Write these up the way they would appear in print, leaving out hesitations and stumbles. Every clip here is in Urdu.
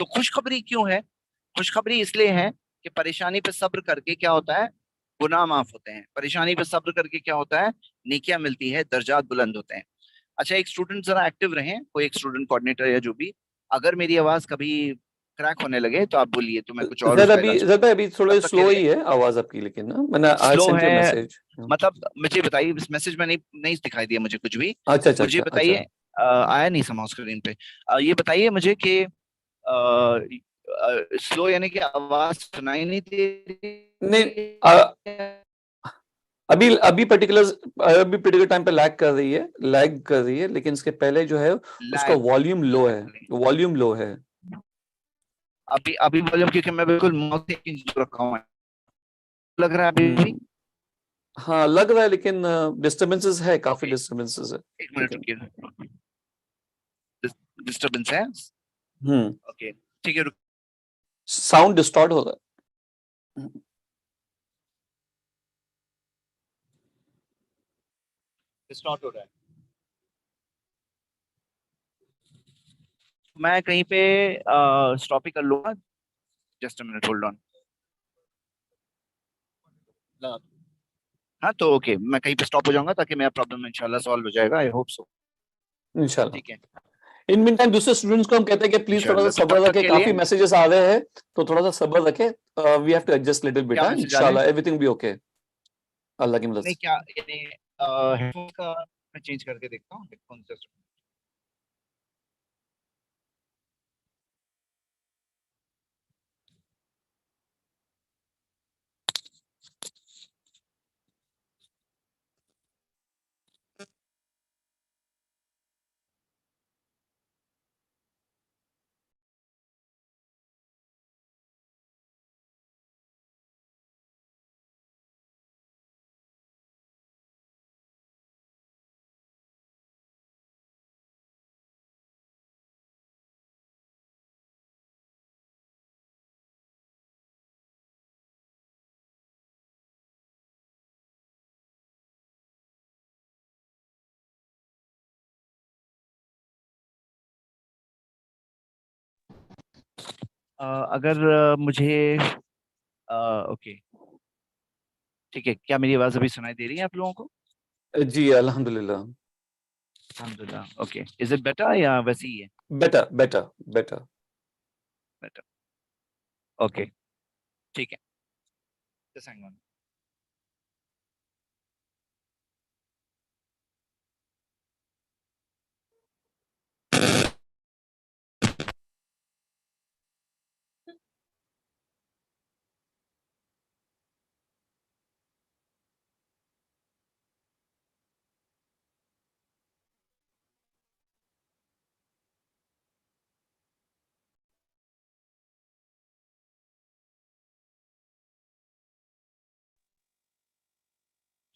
تو خوشخبری کیوں ہے؟ خوشخبری اس لیے ہے کہ پریشانی پہ صبر کر کے کیا ہوتا ہے؟ گناہ معاف ہوتے ہیں. پریشانی پہ صبر کر کے کیا ہوتا ہے؟ نیکیاں ملتی ہے، درجات بلند ہوتے ہیں. اچھا ایک اسٹوڈنٹ ذرا ایکٹیو رہیں، کوئی ایک اسٹوڈنٹ کوآرڈینیٹر یا جو بھی، اگر میری آواز کبھی کریک ہونے لگے تو آپ بولیے تو میں کچھ اور اس کا علاج زیادہ ابھی تب تھوڑا تک کے سلو لیے. ہی ہے آواز آپ کی، لیکن میں نے آئی سلو سینٹ یو ہے میسج. مطلب مجھے بتائیے، اس میسج میں نہیں دکھائی دیا مجھے کچھ بھی. اچھا اچھا مجھے اچھا اچھا. بتائیے آیا نہیں سما اسکرین پہ. یہ بتائیے مجھے کہ سلو یعنی کہ آواز سنائی نہیں نہیں دے ابھی پرٹیکولر ٹائم پہ لیگ کر رہی ہے لیکن اس کے پہلے جو ہے اس کا والیوم لو ہے. ابھی والیوم کیونکہ میں بالکل ماؤتھ سے رکھا ہوں لگ رہا ہے ابھی بھی. ہاں لگ رہا ہے لیکن ڈسٹربنسز ہے، کافی Okay. ڈسٹربنسز ہے. ایک منٹ رکیے، ڈسٹربنس ہے. اوکے ٹھیک ہے، ساؤنڈ ڈسٹارٹ ہو رہا ہے. ڈسٹارٹ ہو رہا ہے. میں کہیں پہ اسٹاپ ہی کر لوں گا. Just minute hold on. ہاں تو اوکے میں کہیں پہ اسٹاپ ہو جاؤں گا تاکہ میرا پرابلم انشاءاللہ سالو ہو جائے گا. I hope so. انشاءاللہ. ٹھیک ہے. ان مین ٹائم دوسرے اسٹوڈنٹس کو ہم کہتے ہیں کہ پلیز تھوڑا انشاءاللہ سا تو صبر تب تک رکھیں، کے لیے کافی میسیجز آ رہے ہیں تو تھوڑا سا صبر رکھیں. We have to adjust little bit. کیا میسج آ رہے انشاءاللہ ہیں؟ Everything be okay. اللہ کی مدد نہیں سے. کیا یعنی ہیڈ فون کا میں چینج کر کے دیکھتا ہوں. ہیڈ فون جسٹ اگر مجھے اوکے ٹھیک ہے. کیا میری آواز ابھی سنائی دے رہی ہے آپ لوگوں کو؟ جی الحمدللہ. الحمدللہ. اوکے از اٹ بیٹر یا ویسے ہی ہے؟ Better better better. Better. Okay ٹھیک ہے. Just hang on.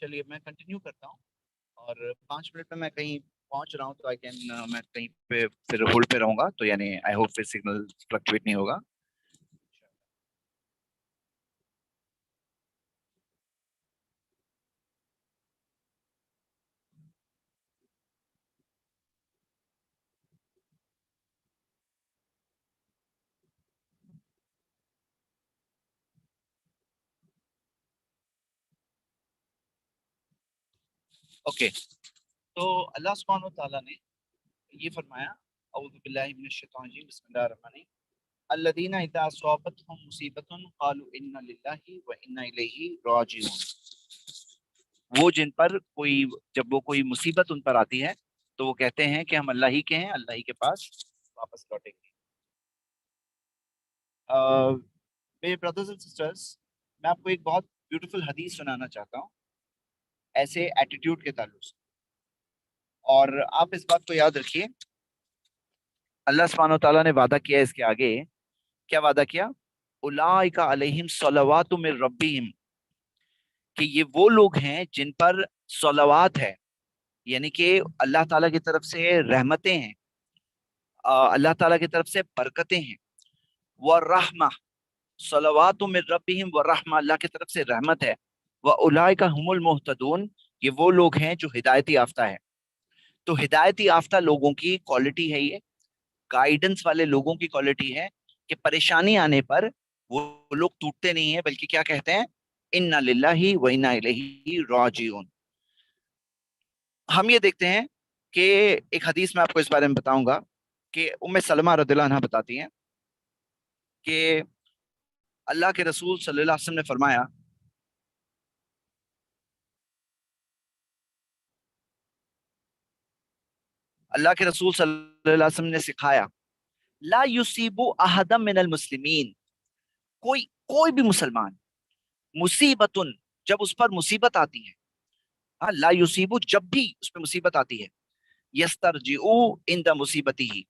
چلیے میں کنٹینیو کرتا ہوں اور 5 منٹ میں کہیں پہنچ رہا ہوں تو میں کہیں پہ پھر ہولڈ پہ رہوں گا تو یعنی آئی ہوپ پھر سگنل فلکچویٹ نہیں ہوگا. اوکے تو اللہ سبحانہ وتعالیٰ نے یہ فرمایا اعوذ باللہ من الشیطان الرجیم بسم اللہ الرحمن الرحیم الذین اذا اصابتهم مصیبۃ قالوا انا للہ وانا الیہ راجعون. وہ جن پر جب وہ کوئی مصیبت ان پر آتی ہے تو وہ کہتے ہیں کہ ہم اللہ ہی کے ہیں، اللہ ہی کے پاس واپس لوٹیں گے. میرے بردرز اینڈ سسٹرز، میں آپ کو ایک بہت بیوٹیفل حدیث سنانا چاہتا ہوں ایسے ایٹیٹیوڈ کے تعلق سے. اور آپ اس بات کو یاد رکھیے، اللہ سبحانہ وتعالیٰ نے وعدہ کیا اس کے آگے. کیا وعدہ کیا؟ اولئک علیہم صلوات من ربہم، کہ یہ وہ لوگ ہیں جن پر صلوات ہے، یعنی کہ اللہ تعالیٰ کی طرف سے رحمتیں ہیں، اللہ تعالیٰ کی طرف سے برکتیں ہیں. ورحمہ، صلوات من ربہم ورحمہ، اللہ کی طرف سے رحمت ہے. واولئک هم المہتدون، یہ وہ لوگ ہیں جو ہدایتی یافتہ ہے. تو ہدایتی یافتہ لوگوں کی کوالٹی ہے، یہ گائیڈنس والے لوگوں کی کوالٹی ہے کہ پریشانی آنے پر وہ لوگ ٹوٹتے نہیں ہیں بلکہ کیا کہتے ہیں انا للہ و انا الیہ راجعون. ہم یہ دیکھتے ہیں کہ ایک حدیث میں آپ کو اس بارے میں بتاؤں گا کہ ام سلمہ رضی اللہ عنہا بتاتی ہیں کہ اللہ کے رسول صلی اللہ علیہ وسلم نے فرمایا اللہ کے رسول صلی اللہ علیہ وسلم نے سکھایا لا یصیب احد من المسلمین، کوئی بھی مسلمان مصیبت جب اس پر مصیبت آتی ہے، لا یصیب جب بھی اس پہ مصیبت آتی ہے، یسترجعو عند مصیبتی ہی،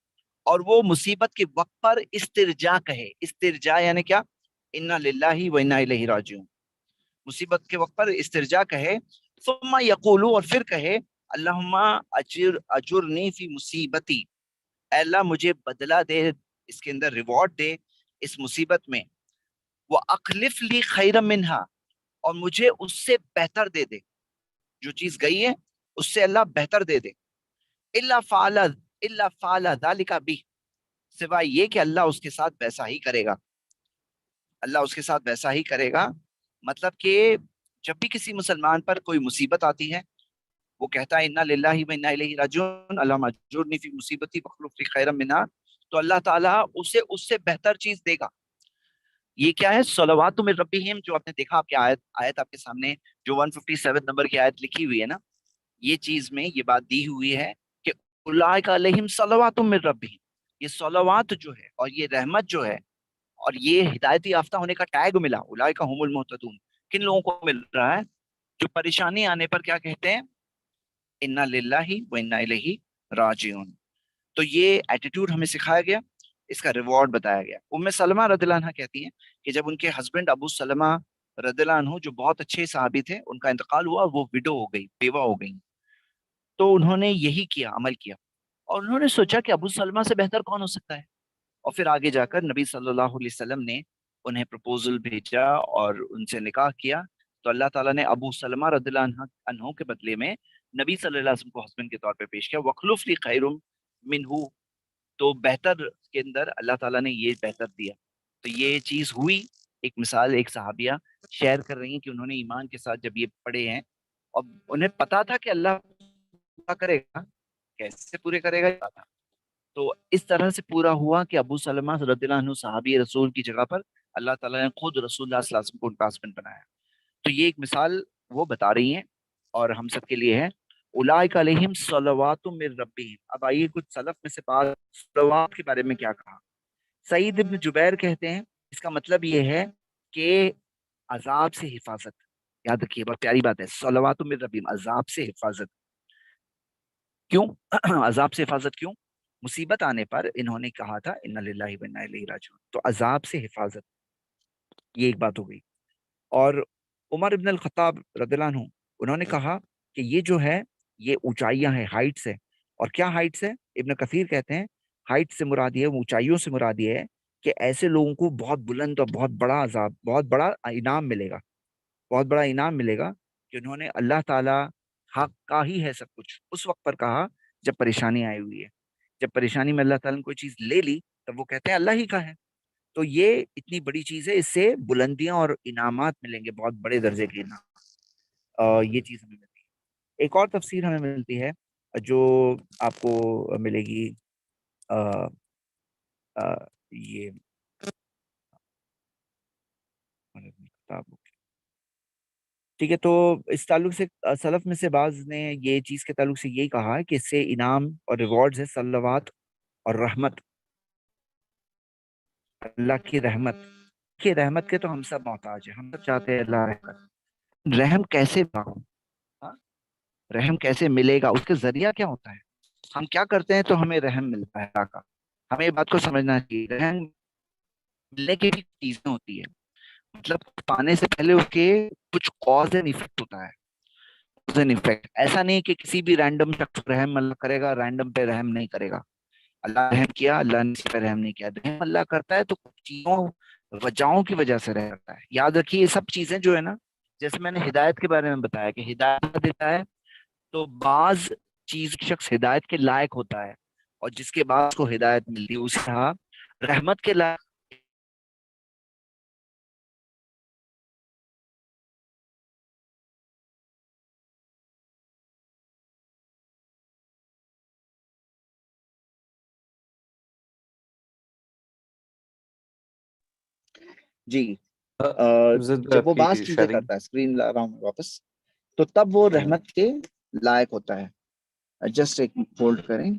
اور وہ مصیبت کے وقت پر استرجاع کہے. استرجاع یعنی کیا؟ انا للہ و انا الیہ راجعون. مصیبت کے وقت پر استرجاع کہے ثم یقول، اور پھر کہے اللہم اجرنی فی مصیبتی، اے اللہ مجھے بدلہ دے، اس کے اندر ریوارڈ دے اس مصیبت میں، وہ اخلف لی خیر منہا، اور مجھے اس سے بہتر دے دے، جو چیز گئی ہے اس سے اللہ بہتر دے دے. الا فعل ذلک بہ، سوائے یہ کہ اللہ اس کے ساتھ ویسا ہی کرے گا. اللہ اس کے ساتھ ویسا ہی کرے گا. مطلب کہ جب بھی کسی مسلمان پر کوئی مصیبت آتی ہے وہ کہتا ہے انا للہ و انا الیہ راجعون، اللہم اجرنی فی مصیبتی واخلف لی خیرا منہا، تو اللہ تعالیٰ اسے اس سے بہتر چیز دے گا. یہ کیا ہے؟ صلوات من ربہم، جو آپ نے دیکھا، آپ کے آیت آپ کے سامنے جو 157 نمبر کی آیت لکھی ہوئی ہے نا، یہ چیز میں یہ بات دی ہوئی ہے کہ اولئک علیہم صلوات من ربہم، یہ صلوات جو ہے اور یہ رحمت جو ہے اور یہ ہدایت یافتہ ہونے کا ٹیگ ملا، اولئک هم المہتدون، کن لوگوں کو مل رہا ہے؟ جو پریشانی آنے پر کیا کہتے ہیں انا للہ و انا الیہ راجعون. تو یہ ایٹیٹیوڈ ہمیں سکھایا گیا، اس کا ریوارڈ بتایا گیا. ام سلمہ رضی اللہ عنہ کہتی ہیں کہ جب ان کے ہسبینڈ ابو سلمہ رضی اللہ عنہ جو بہت اچھے صحابی تھے، ان کا انتقال ہوا، وہ وڈو ہو گئی، بیوہ ہو گئی، تو انہوں نے یہی کیا، عمل کیا، اور انہوں نے سوچا کہ ابو سلمہ سے بہتر کون ہو سکتا ہے. اور پھر آگے جا کر نبی صلی اللہ علیہ وسلم نے انہیں پروپوزل بھیجا اور ان سے نکاح کیا. تو اللہ تعالیٰ نے ابو سلمہ رضی اللہ عنہ کے بدلے میں نبی صلی اللہ علیہ وسلم کو ہسبینڈ کے طور پہ پیش کیا. وَخْلُفْ لِي خَيْرٌ مِنْهُ، تو بہتر کے اندر اللہ تعالیٰ نے یہ بہتر دیا. تو یہ چیز ہوئی. ایک مثال ایک صحابیہ شیئر کر رہی ہیں کہ انہوں نے ایمان کے ساتھ جب یہ پڑھے ہیں اور انہیں پتا تھا کہ اللہ پورا کرے گا، کیسے پورے کرے گا یہ پتا تھا. تو اس طرح سے پورا ہوا کہ ابو سلمہ رضی اللہ عنہ صحابی رسول کی جگہ پر اللہ تعالیٰ نے خود رسول اللہ صلی اللہ علیہ وسلم کو ان کا ہسبینڈ بنایا. تو یہ ایک مثال وہ بتا رہی ہیں اور ہم سب کے لیے ہے. اولئک علیہم صلوات من ربہم. اب آئیے کچھ سلف میں سے بات صلوات کے بارے میں کیا کہا. سعید ابن جبیر کہتے ہیں اس کا مطلب یہ ہے کہ عذاب سے حفاظت. یاد رکھیے بہت پیاری بات ہے، صلوات من ربہم، عذاب سے حفاظت. کیوں عذاب سے حفاظت کیوں؟ مصیبت آنے پر انہوں نے کہا تھا انا للہ و انا الیہ راجعون، تو عذاب سے حفاظت، یہ ایک بات ہو گئی. اور عمر ابن الخطاب رضی اللہ عنہ انہوں نے کہا کہ یہ جو ہے یہ اونچائیاں ہیں، ہائٹس ہے. اور کیا ہائٹس ہے؟ ابن کثیر کہتے ہیں ہائٹ سے مراد یہ، اونچائیوں سے مراد یہ ہے کہ ایسے لوگوں کو بہت بلند اور بہت بڑا عذاب، بہت بڑا انعام ملے گا، بہت بڑا انعام ملے گا کہ انہوں نے اللہ تعالیٰ حق کا ہی ہے سب کچھ اس وقت پر کہا جب پریشانی آئی ہوئی ہے. جب پریشانی میں اللہ تعالیٰ نے کوئی چیز لے لی تب وہ کہتے ہیں اللہ ہی کا ہے. تو یہ اتنی بڑی چیز ہے، اس سے بلندیاں اور انعامات ملیں گے، بہت بڑے درجے کے انعام. یہ چیز ہمیں ملتی ہے. ایک اور تفسیر ہمیں ملتی ہے جو آپ کو ملے گی، یہ ٹھیک ہے. تو اس تعلق سے سلف میں سے بعض نے یہ چیز کے تعلق سے یہی کہا ہے کہ اس سے انعام اور ریوارڈز ہے صلوات اور رحمت، اللہ کی رحمت. کہ رحمت کے تو ہم سب محتاج ہیں، ہم سب چاہتے ہیں اللہ رحمت. رحم کیسے پاؤں؟ رحم کیسے ملے گا؟ اس کے ذریعہ کیا ہوتا ہے؟ ہم کیا کرتے ہیں تو ہمیں رحم ملتا ہے اللہ کا؟ ہمیں یہ بات کو سمجھنا چاہیے. رحم ملنے کی بھی چیزیں ہوتی ہے، مطلب پانے سے پہلے اس کے کچھ کاز اینڈ ایفیکٹ ہوتا ہے. کاز اینڈ ایفیکٹ ایسا نہیں کہ کسی بھی رینڈم شخص رحم اللہ کرے گا، رینڈم پہ رحم نہیں کرے گا. اللہ رحم کیا، اللہ نے اس پہ رحم نہیں کیا. رحم اللہ کرتا ہے تو چیزوں وجہوں کی وجہ سے رحم کرتا ہے. یاد رکھیے یہ سب چیزیں جو ہے نا، جیسے میں نے ہدایت کے بارے میں بتایا کہ ہدایت دیتا ہے تو بعض چیز شخص ہدایت کے لائق ہوتا ہے اور جس کے بعد کو ہدایت ملتی ہے، اسی طرح رحمت کے لائق جی زد جب وہ بعض کی چیزیں شیئرنگ. کرتا ہے، اسکرین لا رہا ہوں میں واپس، تو تب وہ رحمت کے لائق ہوتا ہے. جسٹ ایک ہولڈ کریں.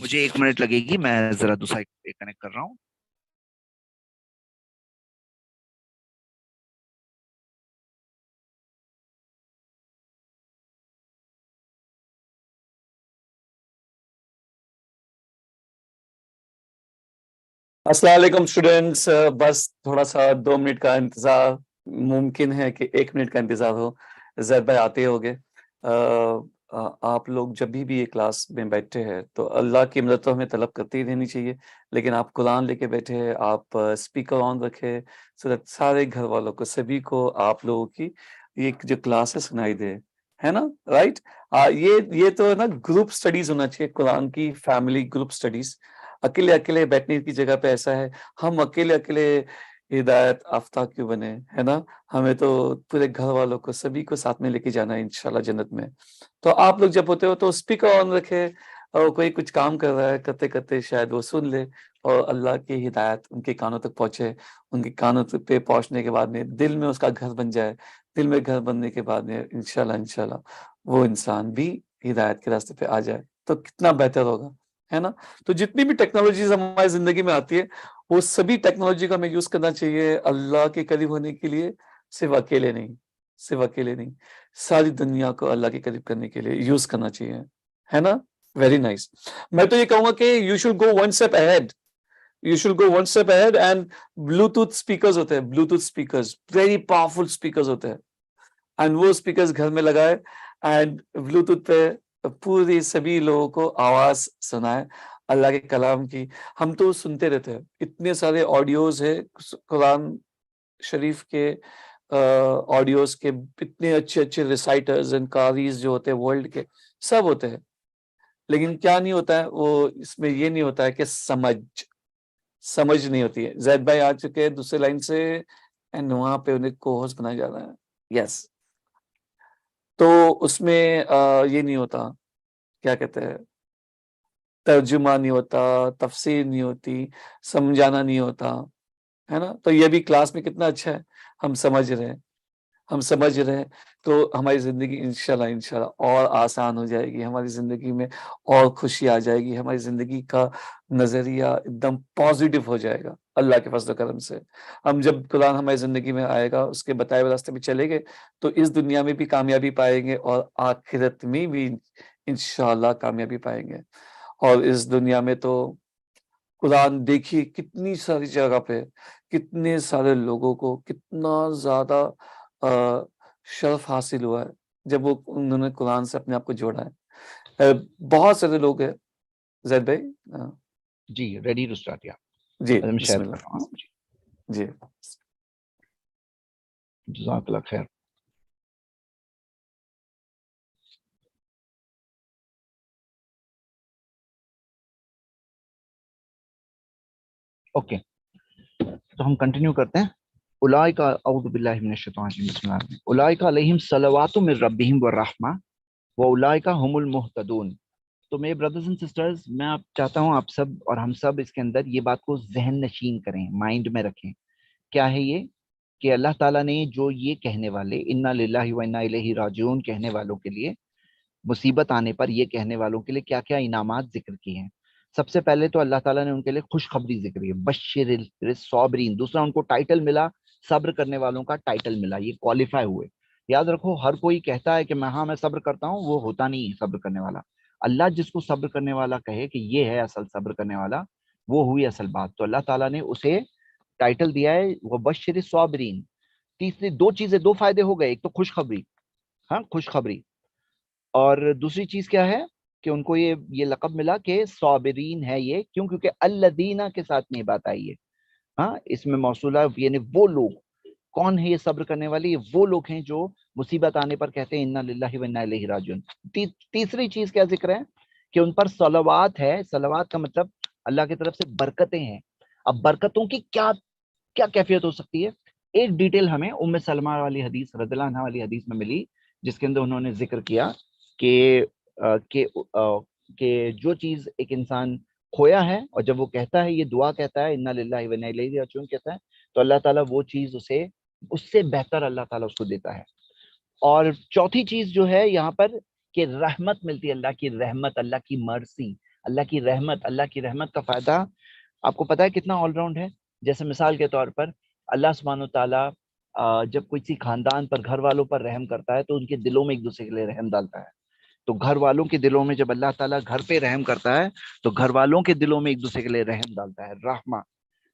مجھے 1 منٹ لگے گی، میں ذرا دوسرا کنیکٹ کر رہا ہوں. السلام علیکم اسٹوڈینٹس. بس تھوڑا سا 2 منٹ کا انتظار، ممکن ہے کہ 1 منٹ کا انتظار ہو. زید بھائی آتے ہو گے. آپ لوگ جب بھی یہ کلاس میں بیٹھے ہیں تو اللہ کی مدد تو ہمیں طلب کرتے ہی رہنی چاہیے، لیکن آپ قرآن لے کے بیٹھے ہیں، آپ اسپیکر آن رکھے سو دیٹ سارے گھر والوں کو، سبھی کو آپ لوگوں کی یہ جو کلاس ہے سنائی دے، ہے نا؟ رائٹ. یہ تو ہے نا، گروپ سٹڈیز ہونا چاہیے، قرآن کی فیملی گروپ سٹڈیز. اکیلے اکیلے بیٹھنے کی جگہ پہ ایسا ہے، ہم اکیلے اکیلے ہدایت یافتہ کیوں بنے، ہے نا؟ ہمیں تو پورے گھر والوں کو، سبھی کو ساتھ میں لے کے جانا ہے انشاءاللہ جنت میں. تو آپ لوگ جب ہوتے ہو تو اسپیکر آن رکھے، اور کوئی کچھ کام کر رہا ہے، کرتے کرتے شاید وہ سن لے اور اللہ کی ہدایت ان کے کانوں تک پہنچے. ان کے کانوں پہ پہنچنے کے بعد میں دل میں اس کا گھر بن جائے. دل میں گھر بننے کے بعد میں انشاءاللہ وہ انسان بھی ہدایت کے راستے پہ آ جائے تو کتنا بہتر ہوگا، ہے نا؟ تو جتنی بھی ٹیکنالوجیز ہماری زندگی میں آتی ہے، وہ سبھی ٹیکنالوجی کا ہمیں یوز کرنا چاہیے اللہ کے قریب ہونے کے لیے. صرف اکیلے نہیں، ساری دنیا کو اللہ کے قریب کرنے کے لیے یوز کرنا چاہیے، ہے نا؟ Very nice. میں تو یہ کہوں گا کہ you should go one step ahead. And Bluetooth speakers ہوتے ہیں، Bluetooth speakers very powerful speakers ہوتے ہیں، اینڈ وہ اسپیکرز گھر میں لگائے اینڈ بلوٹوتھ پہ پوری سبھی لوگوں کو آواز سنائے اللہ کے کلام کی. ہم تو سنتے رہتے ہیں، اتنے سارے آڈیوز ہے قرآن شریف کے، آڈیوز کے، اتنے اچھے اچھے ریسائٹرز اینڈ قاریز جو ہوتے ہیں ورلڈ کے، سب ہوتے ہیں. لیکن کیا نہیں ہوتا ہے، وہ اس میں یہ نہیں ہوتا ہے کہ سمجھ نہیں ہوتی ہے. زید بھائی آ چکے ہیں دوسرے لائن سے، اینڈ وہاں پہ انہیں کو ہوسٹ بنایا جا رہا ہے. یس. تو اس میں یہ نہیں ہوتا، کیا کہتے ہیں، ترجمہ نہیں ہوتا، تفسیر نہیں ہوتی، سمجھانا نہیں ہوتا، ہے نا؟ تو یہ بھی کلاس میں کتنا اچھا ہے، ہم سمجھ رہے ہیں تو ہماری زندگی انشاءاللہ اور آسان ہو جائے گی. ہماری زندگی میں اور خوشی آ جائے گی. ہماری زندگی کا نظریہ ایک دم پازیٹیو ہو جائے گا اللہ کے فضل و کرم سے. ہم جب قرآن ہماری زندگی میں آئے گا، اس کے بتائے ہوئے راستے میں چلیں گے تو اس دنیا میں بھی کامیابی پائیں گے اور آخرت میں بھی انشاءاللہ کامیابی پائیں گے. اور اس دنیا میں تو قرآن دیکھیے کتنی ساری جگہ پہ، کتنے سارے لوگوں کو کتنا زیادہ شرف حاصل ہوا ہے جب وہ انہوں نے قرآن سے اپنے آپ کو جوڑا ہے. بہت سارے لوگ ہیں. زید بھائی جی ریڈی ٹو اسٹارٹ. جی میں بسم شیئر کر رہا اللہ. ہوں. جی جزاک اللہ خیر. اوکے، تو ہم کنٹینیو کرتے ہیں. اولئک اعوذ باللہ من الشیطان الرجیم بسم اللہ الرحمن الرحیم. اولئک علیہم صلوات من ربہم والرحمہ واولئک هم المہتدون. تو میرے بردرز اینڈ سسٹرز، میں آپ چاہتا ہوں آپ سب اور ہم سب اس کے اندر یہ بات کو ذہن نشین کریں، مائنڈ میں رکھیں. کیا ہے یہ؟ کہ اللہ تعالیٰ نے جو یہ کہنے والے انا للہ و انا الیہ راجعون کہنے والوں کے لیے، مصیبت آنے پر یہ کہنے والوں کے لیے کیا کیا انعامات ذکر کیے ہیں. سب سے پہلے تو اللہ تعالیٰ نے ان کے لیے خوشخبری ذکر کی، بشر الصابرین. دوسرا ان کو ٹائٹل ملا، صبر کرنے والوں کا ٹائٹل ملا، یہ کوالیفائی ہوئے. یاد رکھو، ہر کوئی کہتا ہے کہ میں صبر کرتا ہوں، وہ ہوتا نہیں ہے صبر کرنے والا. اللہ جس کو صبر کرنے والا کہے کہ یہ ہے اصل صبر کرنے والا، وہ ہوئی اصل بات. تو اللہ تعالیٰ نے اسے ٹائٹل دیا ہے وہ بشر الصابرین. تیسری دو چیزیں، دو فائدے ہو گئے. ایک تو خوشخبری، ہاں خوشخبری، اور دوسری چیز کیا ہے کہ ان کو یہ لقب ملا کہ صابرین ہے. یہ کیوں؟ کیونکہ الذین کے ساتھ میں یہ بات آئی ہے. ہاں، اس میں موصولہ، یعنی وہ لوگ. کون ہے یہ صبر کرنے والے؟ یہ وہ لوگ ہیں جو مصیبت آنے پر کہتے ہیں انا للہ و انا الیہ راجعون. تیسری چیز کیا ذکر ہے کہ ان پر صلوات ہے. صلوات کا مطلب اللہ کی طرف سے برکتیں ہیں. اب برکتوں کی کیا کیا کیفیت ہو سکتی ہے؟ ایک ڈیٹیل ہمیں ام سلمہ والی حدیث رضی اللہ عنہ والی حدیث میں ملی، جس کے اندر انہوں نے ذکر کیا کہ جو چیز ایک انسان کھویا ہے اور جب وہ کہتا ہے یہ دعا کہتا ہے انا للہ و انا الیہ راجعون کہتا ہے، تو اللہ تعالیٰ وہ چیز اسے اس سے بہتر اللہ تعالیٰ اس کو دیتا ہے۔ اور چوتھی چیز جو ہے یہاں پر کہ رحمت ملتی ہے، اللہ کی رحمت، اللہ کی مرسی، اللہ کی رحمت۔ اللہ کی رحمت کا فائدہ آپ کو پتا ہے کتنا آل راؤنڈ ہے؟ جیسے مثال کے طور پر اللہ سبحانہ تعالیٰ جب کسی خاندان پر، گھر والوں پر رحم کرتا ہے تو ان کے دلوں میں ایک دوسرے کے لیے رحم ڈالتا ہے۔ تو گھر والوں کے دلوں میں جب اللہ تعالیٰ گھر پہ رحم کرتا ہے تو گھر والوں کے دلوں میں ایک دوسرے کے لیے رحم ڈالتا ہے، رحمہ،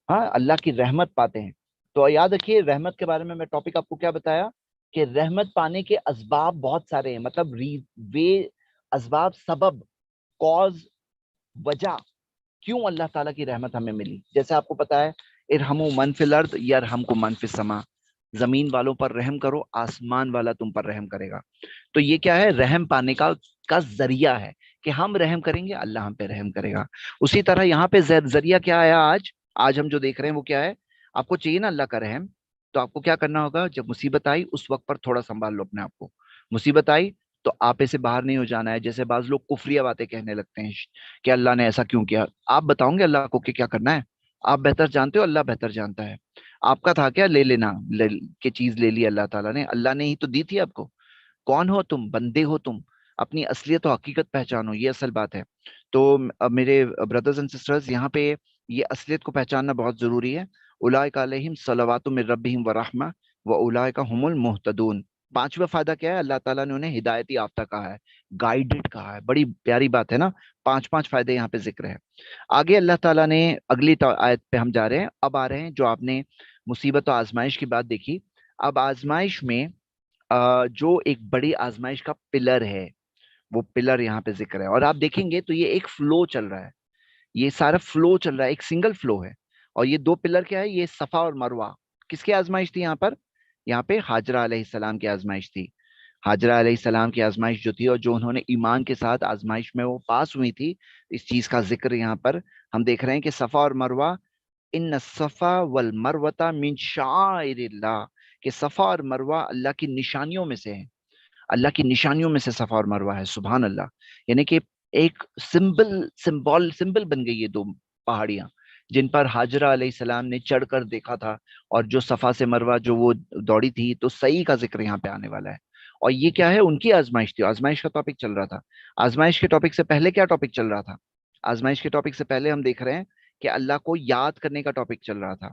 ہاں، اللہ کی رحمت پاتے ہیں۔ تو یاد رکھیے رحمت کے بارے میں ٹاپک آپ کو کیا بتایا کہ رحمت پانے کے اسباب بہت سارے ہیں، مطلب اسباب، سبب، کاز، وجہ کیوں اللہ تعالیٰ کی رحمت ہمیں ملی۔ جیسے آپ کو پتا ہے ارحموا من فی الارض یرحمکم من فی السماء، زمین والوں پر رحم کرو آسمان والا تم پر رحم کرے گا۔ تو یہ کیا ہے؟ رحم پانے کا ذریعہ ہے کہ ہم رحم کریں گے اللہ ہم پہ رحم کرے گا۔ اسی طرح یہاں پہ ذریعہ کیا آیا؟ آج ہم جو دیکھ رہے ہیں وہ کیا ہے؟ آپ کو چاہیے نا اللہ کا رحم، تو آپ کو کیا کرنا ہوگا؟ جب مصیبت آئی اس وقت پر تھوڑا سنبھال لو اپنے آپ کو۔ مصیبت آئی تو آپے سے باہر نہیں ہو جانا ہے۔ جیسے بعض لوگ کفریہ باتیں کہنے لگتے ہیں کہ اللہ نے ایسا کیوں کیا، آپ بتاؤں گے اللہ کو کہ کیا کرنا ہے؟ آپ بہتر جانتے ہو، اللہ بہتر جانتا ہے۔ آپ کا تھا کیا لے لینا کہ چیز لے لی اللہ تعالیٰ نے؟ اللہ نے ہی تو دی تھی آپ کو۔ کون ہو تم؟ بندے ہو تم، اپنی اصلیت و حقیقت پہچانو، یہ اصل بات ہے۔ تو میرے بردرز اینڈ سسٹرز، یہاں پہ یہ اصلیت کو پہچاننا بہت ضروری ہے۔ اولئک علیہم صلوات من ربہم ورحمہ واولئک هم المہتدون۔ پانچواں فائدہ کیا ہے؟ اللہ تعالیٰ نے انہیں ہدایت یافتہ کہا ہے، گائیڈڈ کہا ہے۔ بڑی پیاری بات ہے نا، پانچ فائدے یہاں پہ ذکر ہے۔ آگے اللہ تعالیٰ نے اگلی آیت پہ ہم جا رہے ہیں، اب آ رہے ہیں جو آپ نے مصیبت و آزمائش کی بات دیکھی۔ اب آزمائش میں جو ایک بڑی آزمائش کا پلر ہے، وہ پلر یہاں پہ ذکر ہے۔ اور آپ دیکھیں گے تو یہ ایک فلو چل رہا ہے، یہ سارا فلو چل رہا ہے، ایک سنگل فلو ہے۔ اور یہ دو پلر کیا ہے؟ یہ صفا اور مروہ۔ کس کی آزمائش تھی یہاں پر؟ یہاں پہ ہاجرہ علیہ السلام کی آزمائش تھی۔ ہاجرہ علیہ السلام کی آزمائش جو تھی، اور جو انہوں نے ایمان کے ساتھ آزمائش میں وہ پاس ہوئی تھی، اس چیز کا ذکر یہاں پر ہم دیکھ رہے ہیں کہ صفا اور مروہ، ان الصفا والمروہ من شعائر اللہ، کہ صفا اور مروہ اللہ کی نشانیوں میں سے ہیں، اللہ کی نشانیوں میں سے صفا اور مروہ ہے۔ سبحان اللہ، یعنی کہ ایک سمبل بن گئی یہ دو پہاڑیاں جن پر ہاجرہ علیہ السلام نے چڑھ کر دیکھا تھا، اور جو صفا سے مروہ جو وہ دوڑی تھی، تو صحیح کا ذکر یہاں پہ آنے والا ہے۔ اور یہ کیا ہے؟ ان کی آزمائش تھی، آزمائش کا ٹاپک چل رہا تھا۔ آزمائش کے ٹاپک سے پہلے کیا ٹاپک چل رہا تھا؟ آزمائش کے ٹاپک سے پہلے ہم دیکھ رہے ہیں کہ اللہ کو یاد کرنے کا ٹاپک چل رہا تھا،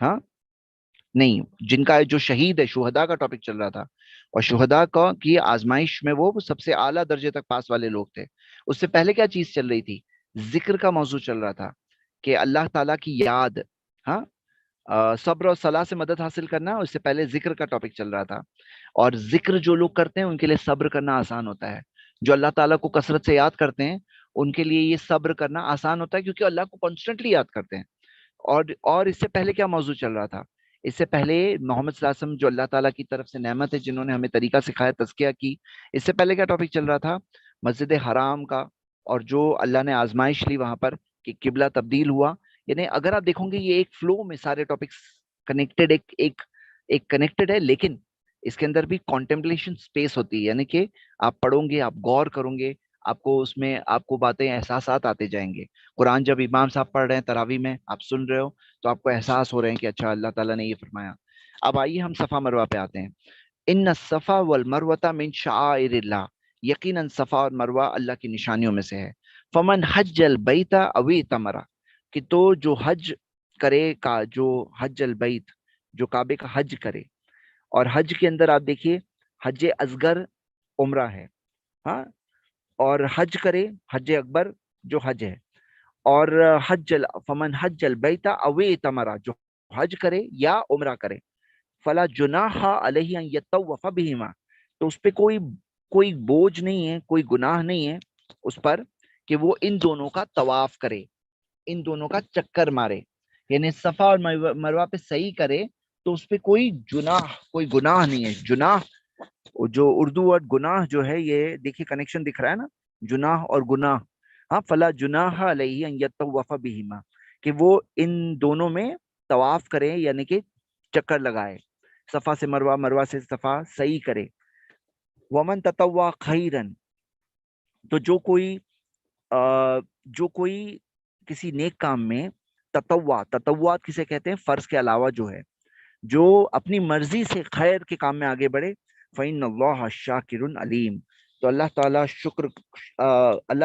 ہاں نہیں، جن کا جو شہید ہے، شہداء کا ٹاپک چل رہا تھا۔ اور شہداء کی آزمائش میں وہ سب سے اعلیٰ درجے تک پاس والے لوگ تھے۔ اس سے پہلے کیا چیز چل رہی تھی؟ ذکر کا موضوع چل رہا تھا کہ اللہ تعالیٰ کی یاد، ہاں، صبر اور صلاح سے مدد حاصل کرنا۔ اس سے پہلے ذکر کا ٹاپک چل رہا تھا، اور ذکر جو لوگ کرتے ہیں ان کے لیے صبر کرنا آسان ہوتا ہے۔ جو اللہ تعالیٰ کو کثرت سے یاد کرتے ہیں ان کے لیے یہ صبر کرنا آسان ہوتا ہے، کیونکہ اللہ کو کانسٹنٹلی یاد کرتے ہیں۔ اور اس سے پہلے کیا موضوع چل رہا تھا؟ اس سے پہلے محمد صلی اللہ علیہ وسلم جو اللہ تعالیٰ کی طرف سے نعمت ہے، جنہوں نے ہمیں طریقہ سکھایا، تزکیہ کی، اس سے پہلے کیا ٹاپک چل رہا تھا؟ مسجد حرام کا، اور جو اللہ نے آزمائش لی وہاں پر کہ قبلہ تبدیل ہوا۔ یعنی اگر آپ دیکھو گے یہ ایک فلو میں سارے ٹاپکس کنیکٹڈ، ایک کنیکٹڈ ہے، لیکن اس کے اندر بھی کانٹمپلیشن سپیس ہوتی ہے، یعنی کہ آپ پڑھو گے، آپ غور کرو گے، آپ کو اس میں آپ کو باتیں، احساسات آتے جائیں گے۔ قرآن جب امام صاحب پڑھ رہے ہیں تراویح میں، آپ سن رہے ہو تو آپ کو احساس ہو رہے ہیں کہ اچھا اللہ تعالیٰ نے یہ فرمایا۔ اب آئیے ہم صفا مروہ پہ آتے ہیں۔ ان الصفا والمروہ من شعائر اللہ، یقیناً صفا اور مروہ اللہ کی نشانیوں میں سے ہے۔ فمن حج البیت او اعتمر، کہ تو جو حج کرے، کا جو حج البیت، جو کعبے کا حج کرے۔ اور حج کے اندر آپ دیکھیے حج اصغر عمرہ ہے، ہاں، اور حج کرے حج اکبر جو حج ہے۔ اور فمن حج البیت او اعتمر، جو حج کرے یا عمرہ کرے، فلا جناح علیہ ان یطوف بہما، تو اس پہ کوئی بوجھ نہیں ہے، کوئی گناہ نہیں ہے اس پر کہ وہ ان دونوں کا طواف کرے، ان دونوں کا چکر مارے، یعنی صفا اور مروہ پہ صحیح کرے تو اس پہ کوئی گناہ نہیں ہے۔ جناح، جو اردو ورڈ گناہ جو ہے، یہ دیکھیے کنیکشن دکھ رہا ہے نا، جناح اور گناہ، ہاں، فلا جناح علیہ ان یطوف بہما، کہ وہ ان دونوں میں طواف کرے، یعنی کہ چکر لگائے، صفا سے مروہ، مروہ سے صفا، صحیح کرے. ومن تطوع خیرن، تو جو کوئی کسی نیک کام میں تطوعات کسے کہتے ہیں؟ فرض کے علاوہ جو ہے، جو اپنی مرضی سے خیر کے کام میں آگے بڑھے، فإن اللہ شاکر علیم، تو اللہ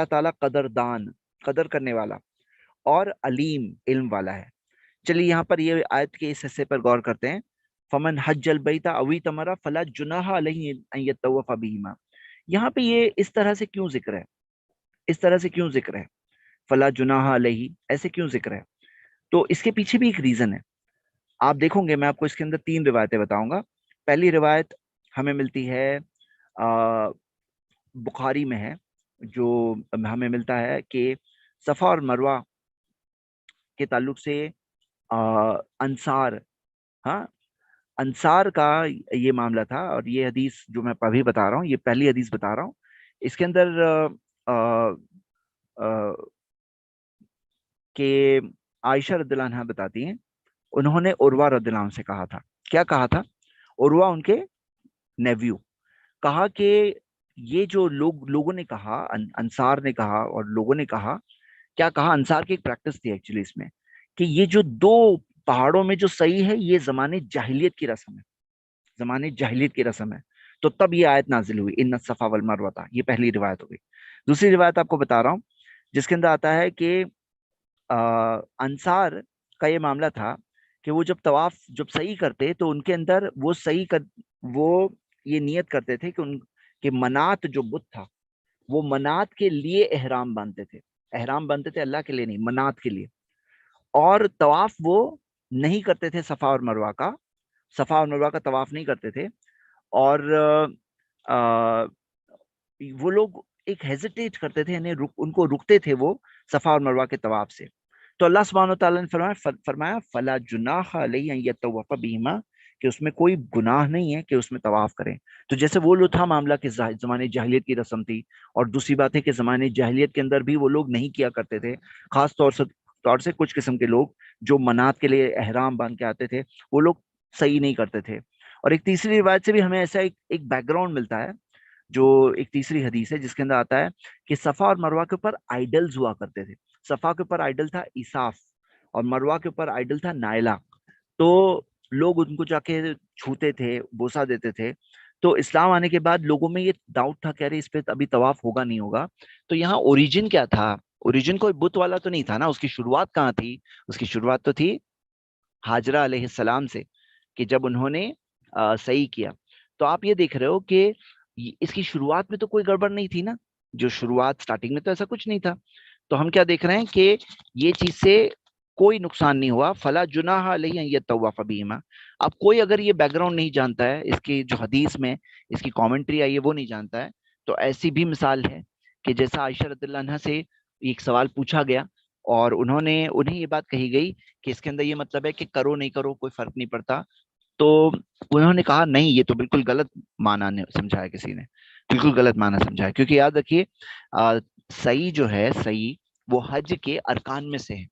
تعالیٰ قدردان، قدر کرنے والا اور علیم، علم والا ہے. چلیے یہاں پر یہ آیت کے اس حصے پر غور کرتے ہیں. فمن حج البیت او اعتمر فلا جناح علیہ ان یطوف بہما. یہاں پہ یہ اس طرح سے کیوں ذکر ہے؟ اس طرح سے کیوں ذکر ہے فلا جناح علیہ، ایسے کیوں ذکر ہے؟ تو اس کے پیچھے بھی ایک ریزن ہے. آپ دیکھو گے، میں آپ کو اس کے اندر 3 روایتیں بتاؤں گا. پہلی روایت ہمیں ملتی ہے بخاری میں ہے، جو ہمیں ملتا ہے کہ صفا اور مروہ کے تعلق سے انصار، ہاں انصار کا یہ معاملہ تھا. اور یہ حدیث جو میں ابھی بتا رہا ہوں، یہ پہلی حدیث بتا رہا ہوں. اس کے اندر کہ عائشہ رضی اللہ عنہ بتاتی ہیں، انہوں نے عروہ رضی اللہ عنہ سے کہا تھا. کیا کہا تھا؟ عروہ ان کے نیویو، کہا کہ یہ جو لوگوں نے کہا، انصار نے کہا اور لوگوں نے کہا، کیا کہا؟ انصار کی ایک پریکٹس تھی ایکچولی اس میں، کہ یہ جو 2 پہاڑوں میں جو صحیح ہے، یہ زمانے جاہلیت کی رسم ہے، زمانے جاہلیت کی رسم ہے. تو تب یہ آیت نازل ہوئی، ان الصفا والمروہ. یہ پہلی روایت ہو گئی. دوسری روایت آپ کو بتا رہا ہوں، جس کے اندر آتا ہے کہ انصار کا یہ معاملہ تھا کہ وہ جب طواف جب صحیح کرتے تو ان کے اندر وہ یہ نیت کرتے تھے کہ ان کے منات جو بت تھا، وہ منات کے لیے احرام باندھتے تھے. احرام باندھتے تھے اللہ کے لیے نہیں، منات کے لیے. اور طواف وہ نہیں کرتے تھے، صفا اور مروہ کا طواف نہیں کرتے تھے. اور وہ لوگ ایک ہیزیٹیٹ کرتے تھے، یعنی ان کو رکتے تھے وہ صفا اور مروہ کے طواف سے. تو اللہ سبحانہ وتعالیٰ نے فرمایا فلا جناح علیہ ان یطوف بہما، کہ اس میں کوئی گناہ نہیں ہے کہ اس میں طواف کریں. تو جیسے وہ لو تھا معاملہ کہ زمانے جاہلیت کی رسم تھی، اور دوسری بات ہے کہ زمانے جاہلیت کے اندر بھی وہ لوگ نہیں کیا کرتے تھے. خاص طور سے کچھ قسم کے لوگ جو منات کے لیے احرام باندھ کے آتے تھے، وہ لوگ صحیح نہیں کرتے تھے. اور ایک تیسری روایت سے بھی ہمیں ایسا ایک بیک گراؤنڈ ملتا ہے، جو ایک تیسری حدیث ہے جس کے اندر آتا ہے کہ صفا اور مروہ کے اوپر آئیڈلز ہوا کرتے تھے. صفا کے اوپر آئیڈل تھا عیساف، اور مروہ کے اوپر آئیڈل تھا نائلہ. تو لوگ ان کو جا کے چھوتے تھے، بوسا دیتے تھے. تو اسلام آنے کے بعد لوگوں میں یہ ڈاؤٹ تھا کہ ارے اس پہ ابھی طواف ہوگا نہیں ہوگا. تو یہاں اوریجن کیا تھا؟ اوریجن کوئی بت والا تو نہیں تھا نا. اس کی شروعات کہاں تھی؟ اس کی شروعات تو تھی ہاجرہ علیہ السلام سے، کہ جب انہوں نے صحیح کیا. تو آپ یہ دیکھ رہے ہو کہ اس کی شروعات میں تو کوئی گڑبڑ نہیں تھی نا. جو شروعات سٹارٹنگ میں تو ایسا کچھ نہیں تھا. تو ہم کیا دیکھ رہے ہیں کہ یہ چیز سے کوئی نقصان نہیں ہوا. فلا جناح علیہ ان یطوف بہما. اب کوئی اگر یہ بیک گراؤنڈ نہیں جانتا ہے، اس کی جو حدیث میں اس کی کامنٹری آئی ہے وہ نہیں جانتا ہے، تو ایسی بھی مثال ہے کہ جیسا عائشہ رضی اللہ عنہا سے ایک سوال پوچھا گیا اور انہیں یہ بات کہی گئی کہ اس کے اندر یہ مطلب ہے کہ کرو نہیں کرو کوئی فرق نہیں پڑتا. تو انہوں نے کہا نہیں، یہ تو بالکل غلط معنی سمجھایا، کسی نے بالکل غلط معنی سمجھایا. کیونکہ یاد رکھیے صحیح جو ہے، صحیح وہ حج کے ارکان میں سے ہے،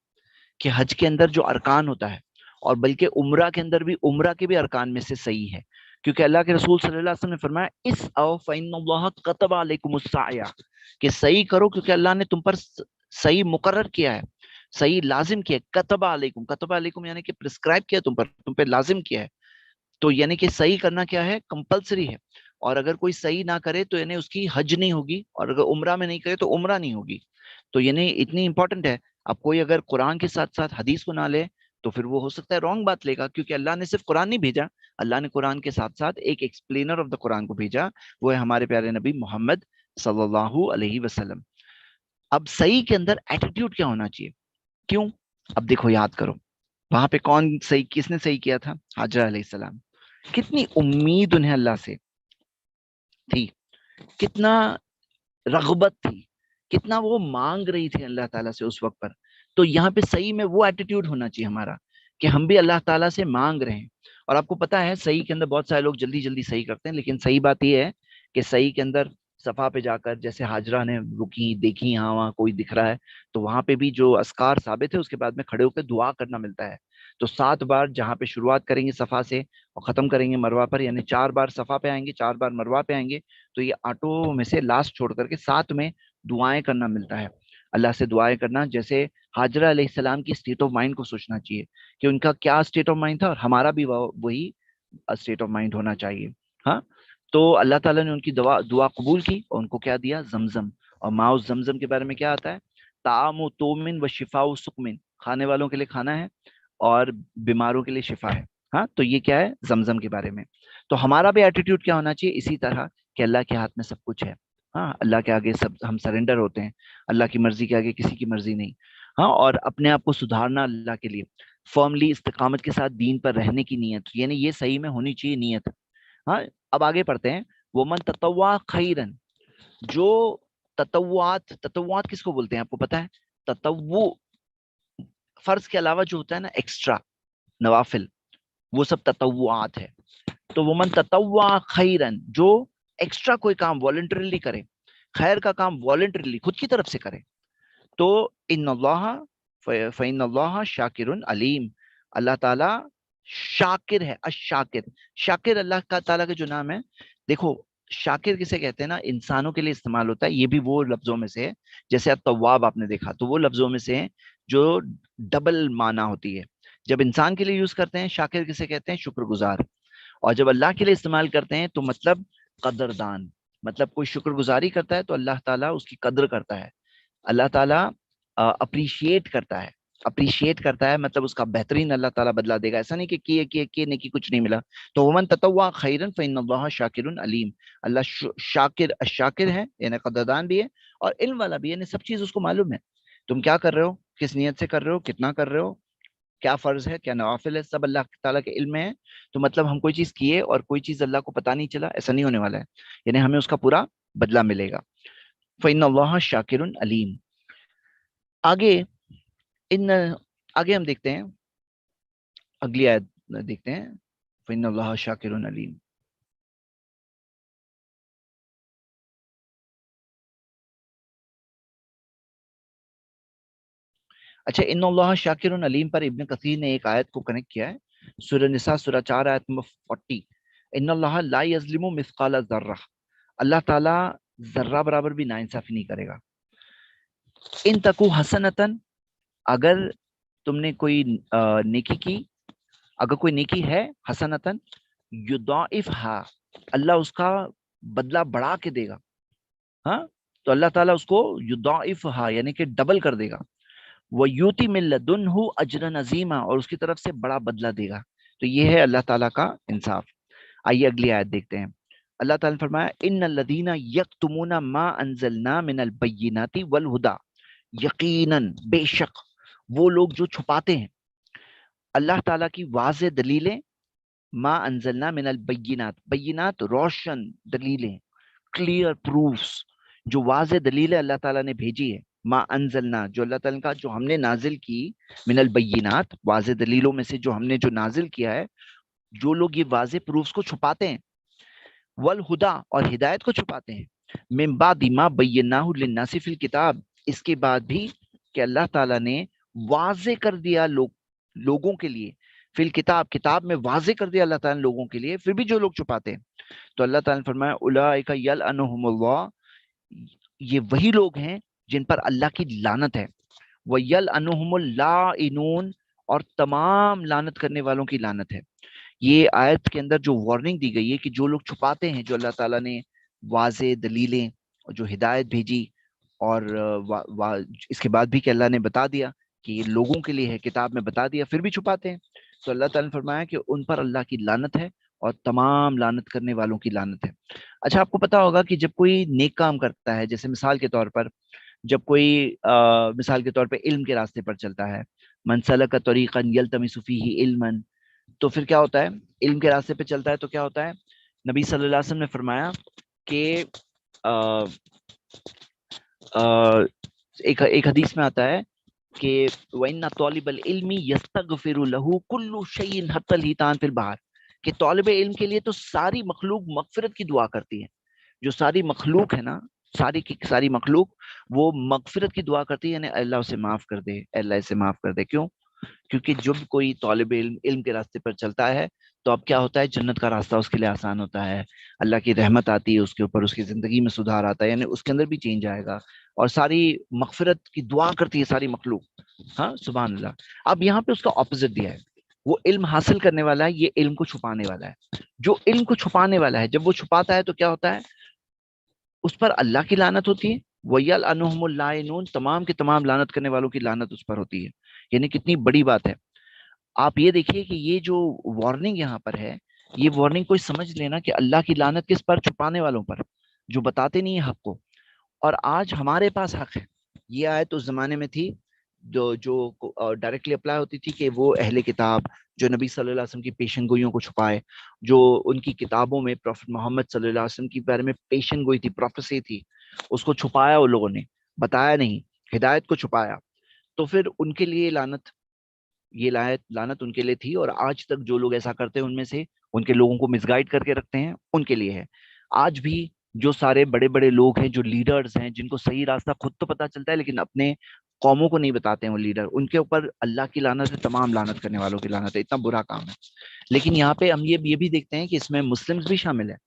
کہ حج کے اندر جو ارکان ہوتا ہے، اور بلکہ عمرہ کے اندر بھی، عمرہ کے بھی ارکان میں سے صحیح ہے. کیونکہ اللہ کے رسول صلی اللہ علیہ وسلم نے فرمایا اس او فإن اللہ كتب علیکم السعی، کہ صحیح کرو کیونکہ اللہ نے تم پر صحیح مقرر کیا ہے، صحیح لازم کیا ہے. کتب علیکم یعنی کہ پرسکرائب کیا تم پہ لازم کیا ہے. تو یعنی کہ صحیح کرنا کیا ہے؟ کمپلسری ہے. اور اگر کوئی صحیح نہ کرے تو یعنی اس کی حج نہیں ہوگی، اور اگر عمرہ میں نہیں کرے تو عمرہ نہیں ہوگی. تو یعنی اتنی امپورٹنٹ ہے. اب کوئی اگر قرآن کے ساتھ ساتھ حدیث کو نہ لے تو پھر وہ ہو سکتا ہے رانگ بات لے گا، کیونکہ اللہ نے صرف قرآن نہیں بھیجا، اللہ نے قرآن کے ساتھ ساتھ ایک ایکسپلینر آف دا قرآن کو بھیجا، وہ ہے ہمارے پیارے نبی محمد صلی اللہ علیہ وسلم. اب صحیح کے اندر ایٹیٹیوڈ کیا ہونا چاہیے؟ کیوں؟ اب دیکھو، یاد کرو وہاں پہ کس نے صحیح کیا تھا؟ حاجرہ علیہ السلام. کتنی امید انہیں اللہ سے تھی، کتنا رغبت تھی، کتنا وہ مانگ رہی تھی اللہ تعالیٰ سے اس وقت پر. تو یہاں پہ صحیح میں وہ ایٹیٹیوڈ ہونا چاہیے ہمارا کہ ہم بھی اللہ تعالیٰ سے مانگ رہے ہیں. اور آپ کو پتا ہے صحیح کے اندر بہت سارے لوگ جلدی جلدی صحیح کرتے ہیں، لیکن صحیح بات یہ ہے کہ صحیح کے اندر صفا پہ جا کر جیسے ہاجرہ نے رکی دیکھی یہاں وہاں کوئی دکھ رہا ہے تو وہاں پہ بھی جو اذکار ثابت ہے اس کے بعد میں کھڑے ہو کے دعا کرنا ملتا ہے. تو 7 بار جہاں پہ شروعات کریں گے صفا سے اور ختم کریں گے مروہ پر، یعنی 4 بار صفا پہ آئیں گے 4 بار مروہ پہ آئیں گے، تو یہ 8 میں سے لاسٹ چھوڑ کر کے 7 میں دعائیں کرنا ملتا ہے. اللہ سے دعائیں کرنا، جیسے حاجرہ علیہ السلام کی اسٹیٹ آف مائنڈ کو سوچنا چاہیے کہ ان کا کیا اسٹیٹ آف مائنڈ تھا، اور ہمارا بھی وہی اسٹیٹ آف مائنڈ ہونا چاہیے. ہاں، تو اللہ تعالیٰ نے ان کی دعا قبول کی اور ان کو کیا دیا؟ زمزم. اور ماؤ زمزم کے بارے میں کیا آتا ہے؟ طعام و تومن و شفا و سکمن، کھانے والوں کے لیے کھانا ہے اور بیماروں کے لیے شفا ہے. ہاں، تو یہ کیا ہے؟ زمزم کے بارے میں. تو ہمارا بھی ایٹیٹیوڈ کیا ہونا چاہیے؟ اسی طرح کہ اللہ کے ہاتھ میں سب کچھ ہے. ہاں، اللہ کے آگے سب ہم سرنڈر ہوتے ہیں، اللہ کی مرضی کے آگے کسی کی مرضی نہیں. ہاں، اور اپنے آپ کو سدھارنا اللہ کے لیے، فرملی استقامت کے ساتھ دین پر رہنے کی نیت، یعنی یہ صحیح میں ہونی چاہیے نیت. ہاں، اب آگے پڑھتے ہیں. ومن تطوع خیرن، جو تطوعات کس کو بولتے ہیں آپ کو پتا ہے؟ تطوع فرض کے علاوہ جو ہوتا ہے نا ایکسٹرا نوافل، وہ سب تطوعات ہے. تو ومن تطوع خیرن، جو ایکسٹرا کوئی کام والنٹریلی کرے، خیر کا کام والنٹریلی خود کی طرف سے کرے، تو ان اللہ فإن اللہ شاکر علیم، اللہ تعالی شاکر ہے. الشاکر، شاکر اللہ کا تعالیٰ کے جو نام ہے، دیکھو شاکر کسے کہتے ہیں نا، انسانوں کے لیے استعمال ہوتا ہے، یہ بھی وہ لفظوں میں سے ہے جیسے التواب آپ نے دیکھا تو وہ لفظوں میں سے ہیں جو ڈبل معنی ہوتی ہے. جب انسان کے لیے یوز کرتے ہیں شاکر کسے کہتے ہیں؟ شکر گزار. اور جب اللہ کے لیے استعمال کرتے ہیں تو مطلب قدردان، مطلب کوئی شکر گزاری کرتا ہے تو اللہ تعالیٰ اس کی قدر کرتا ہے، اللہ تعالیٰ اپریشیٹ کرتا ہے. اپریشیٹ کرتا ہے مطلب اس کا بہترین اللہ تعالیٰ بدلا دے گا. ایسا نہیں کہ کیے نیکی کچھ نہیں ملا. تو ومن تطوع خیرا فإن اللہ شاکر علیم، اللہ شاکر الشاکر ہے، یعنی قدردان بھی ہے اور علم والا بھی ہے، یعنی سب چیز اس کو معلوم ہے. تم کیا کر رہے ہو، کس نیت سے کر رہے ہو، کتنا کر رہے ہو، کیا فرض ہے کیا نوافل ہے، سب اللہ تعالیٰ کے علم میں ہے. تو مطلب ہم کوئی چیز کیے اور کوئی چیز اللہ کو پتا نہیں چلا، ایسا نہیں ہونے والا ہے، یعنی ہمیں اس کا پورا بدلہ ملے گا. فإن اللہ شاکر علیم. آگے ہم دیکھتے ہیں اگلی آیت دیکھتے ہیں. فإن اللہ شاکر علیم. اچھا، ان اللہ شاکر علیم پر ابن کثیر نے ایک آیت کو کنیکٹ کیا ہے، سورہ نساء سورہ 4 آیت نمبر 40. ان اللہ لا یظلم مثقال ذرہ، اللہ تعالیٰ ذرہ برابر بھی ناانصافی نہیں کرے گا. ان تکو حسنتن، اگر تم نے کوئی نیکی کی، اگر کوئی نیکی ہے حسنتن یضاعفھا، اللہ اس کا بدلہ بڑھا کے دے گا. ہاں، تو اللہ تعالیٰ اس کو یضاعفھا یعنی کہ ڈبل کر دے گا. وَيُؤْتِ مِن لَّدُنْهُ أَجْرًا عَظِيمًا، اور اس کی طرف سے بڑا بدلہ دے گا. تو یہ ہے اللہ تعالیٰ کا انصاف. آئیے اگلی آیت دیکھتے ہیں. اللہ تعالیٰ نے فرمایا ان الذین یکتمون ما انزلنا من البینات والہدی، یقیناً بے شک وہ لوگ جو چھپاتے ہیں اللہ تعالیٰ کی واضح دلیلیں، ما انزلنا من البینات، بینات روشن دلیلیں، کلیئر پروفس، جو واضح دلیلیں اللہ تعالیٰ نے بھیجی ہے. ما انزلنا، جو اللہ تعالیٰ کا جو ہم نے نازل کی، من البینات واضح دلیلوں میں سے جو ہم نے جو نازل کیا ہے، جو لوگ یہ واضح پروفس کو چھپاتے ہیں، والہدا اور ہدایت کو چھپاتے ہیں، من بعد ما بیناہ للناس فی الکتاب، اس کے بعد بھی کہ اللہ تعالیٰ نے واضح کر دیا لوگوں کے لیے، فی الکتاب کتاب میں واضح کر دیا اللہ تعالیٰ نے لوگوں کے لیے، پھر بھی جو لوگ چھپاتے ہیں. تو اللہ تعالیٰ نے فرمایا اولئک یلعنہم اللہ، یہ وہی لوگ ہیں جن پر اللہ کی لعنت ہے. وَيَلْعَنُهُمُ اللَّاعِنُونَ، اور تمام لعنت کرنے والوں کی لعنت ہے. یہ آیت کے اندر جو وارننگ دی گئی ہے کہ جو لوگ چھپاتے ہیں جو اللہ تعالیٰ نے واضح دلیلیں اور جو ہدایت بھیجی، اور اس کے بعد بھی کہ اللہ نے بتا دیا کہ یہ لوگوں کے لیے ہے، کتاب میں بتا دیا، پھر بھی چھپاتے ہیں، تو اللہ تعالیٰ نے فرمایا کہ ان پر اللہ کی لعنت ہے اور تمام لعنت کرنے والوں کی لعنت ہے. اچھا، آپ کو پتا ہوگا کہ جب کوئی نیک کام کرتا ہے، جیسے مثال کے طور پر جب کوئی مثال کے طور پہ علم کے راستے پر چلتا ہے، من سلک طریقا یلتمس فیہ علما، تو پھر کیا ہوتا ہے؟ علم کے راستے پہ چلتا ہے تو کیا ہوتا ہے؟ نبی صلی اللہ علیہ وسلم نے فرمایا کہ ایک حدیث میں آتا ہے کہ وَإِنَّ طَالِبَ الْعِلْمِ يَسْتَغْفِرُ لَهُ كُلُّ شَيْءٍ حَتَّى الْحِيتَانُ فِي الْبَحْرِ، کہ طالب علم کے لیے تو ساری مخلوق مغفرت کی دعا کرتی ہے، جو ساری مخلوق ہے نا، ساری کی ساری مخلوق وہ مغفرت کی دعا کرتی ہے، یعنی اللہ اسے معاف کر دے، اللہ اسے معاف کر دے. کیوں؟ کیونکہ جب کوئی طالب علم علم کے راستے پر چلتا ہے تو اب کیا ہوتا ہے، جنت کا راستہ اس کے لیے آسان ہوتا ہے، اللہ کی رحمت آتی ہے اس کے اوپر، اس کی زندگی میں سدھار آتا ہے، یعنی اس کے اندر بھی چینج آئے گا، اور ساری مغفرت کی دعا کرتی ہے ساری مخلوق. ہاں سبحان اللہ. اب یہاں پہ اس کا اپوزٹ دیا ہے، وہ علم حاصل کرنے والا ہے، یہ علم کو چھپانے والا ہے. جو علم کو چھپانے والا ہے جب وہ چھپاتا ہے تو کیا ہوتا ہے، اس پر اللہ کی لعنت ہوتی ہے. وَيَلْعَنُهُمُ اللَّاعِنُونَ، تمام کے تمام لعنت کرنے والوں کی لعنت اس پر ہوتی ہے. یعنی کتنی بڑی بات ہے. آپ یہ دیکھیے کہ یہ جو وارننگ یہاں پر ہے، یہ وارننگ کوئی سمجھ لینا کہ اللہ کی لعنت کس پر، چھپانے والوں پر، جو بتاتے نہیں ہیں حق کو. اور آج ہمارے پاس حق ہے. یہ آیت اس زمانے میں تھی جو ڈائریکٹلی اپلائی ہوتی تھی کہ وہ اہل کتاب جو نبی صلی اللہ علیہ وسلم کی پیشن گوئیوں کو چھپائے، جو ان کی کتابوں میں پروفٹ محمد صلی اللہ علیہ وسلم کی بارے میں پیشن گوئی تھی، پروفیسی تھی، اس کو چھپایا ان لوگوں نے، بتایا نہیں، ہدایت کو چھپایا، تو پھر ان کے لیے لعنت، یہ لعنت ان کے لیے تھی. اور آج تک جو لوگ ایسا کرتے ہیں ان میں سے، ان کے لوگوں کو مس گائڈ کر کے رکھتے ہیں، ان کے لیے ہے. آج بھی جو سارے بڑے بڑے لوگ ہیں، جو لیڈرز ہیں، جن کو صحیح راستہ خود تو پتا چلتا ہے لیکن اپنے قوموں کو نہیں بتاتے ہیں وہ لیڈر، ان کے اوپر اللہ کی لعنت ہے، تمام لعنت کرنے والوں کی لعنت ہے. اتنا برا کام ہے. لیکن یہاں پہ ہم یہ بھی دیکھتے ہیں کہ اس میں مسلمز بھی شامل ہیں،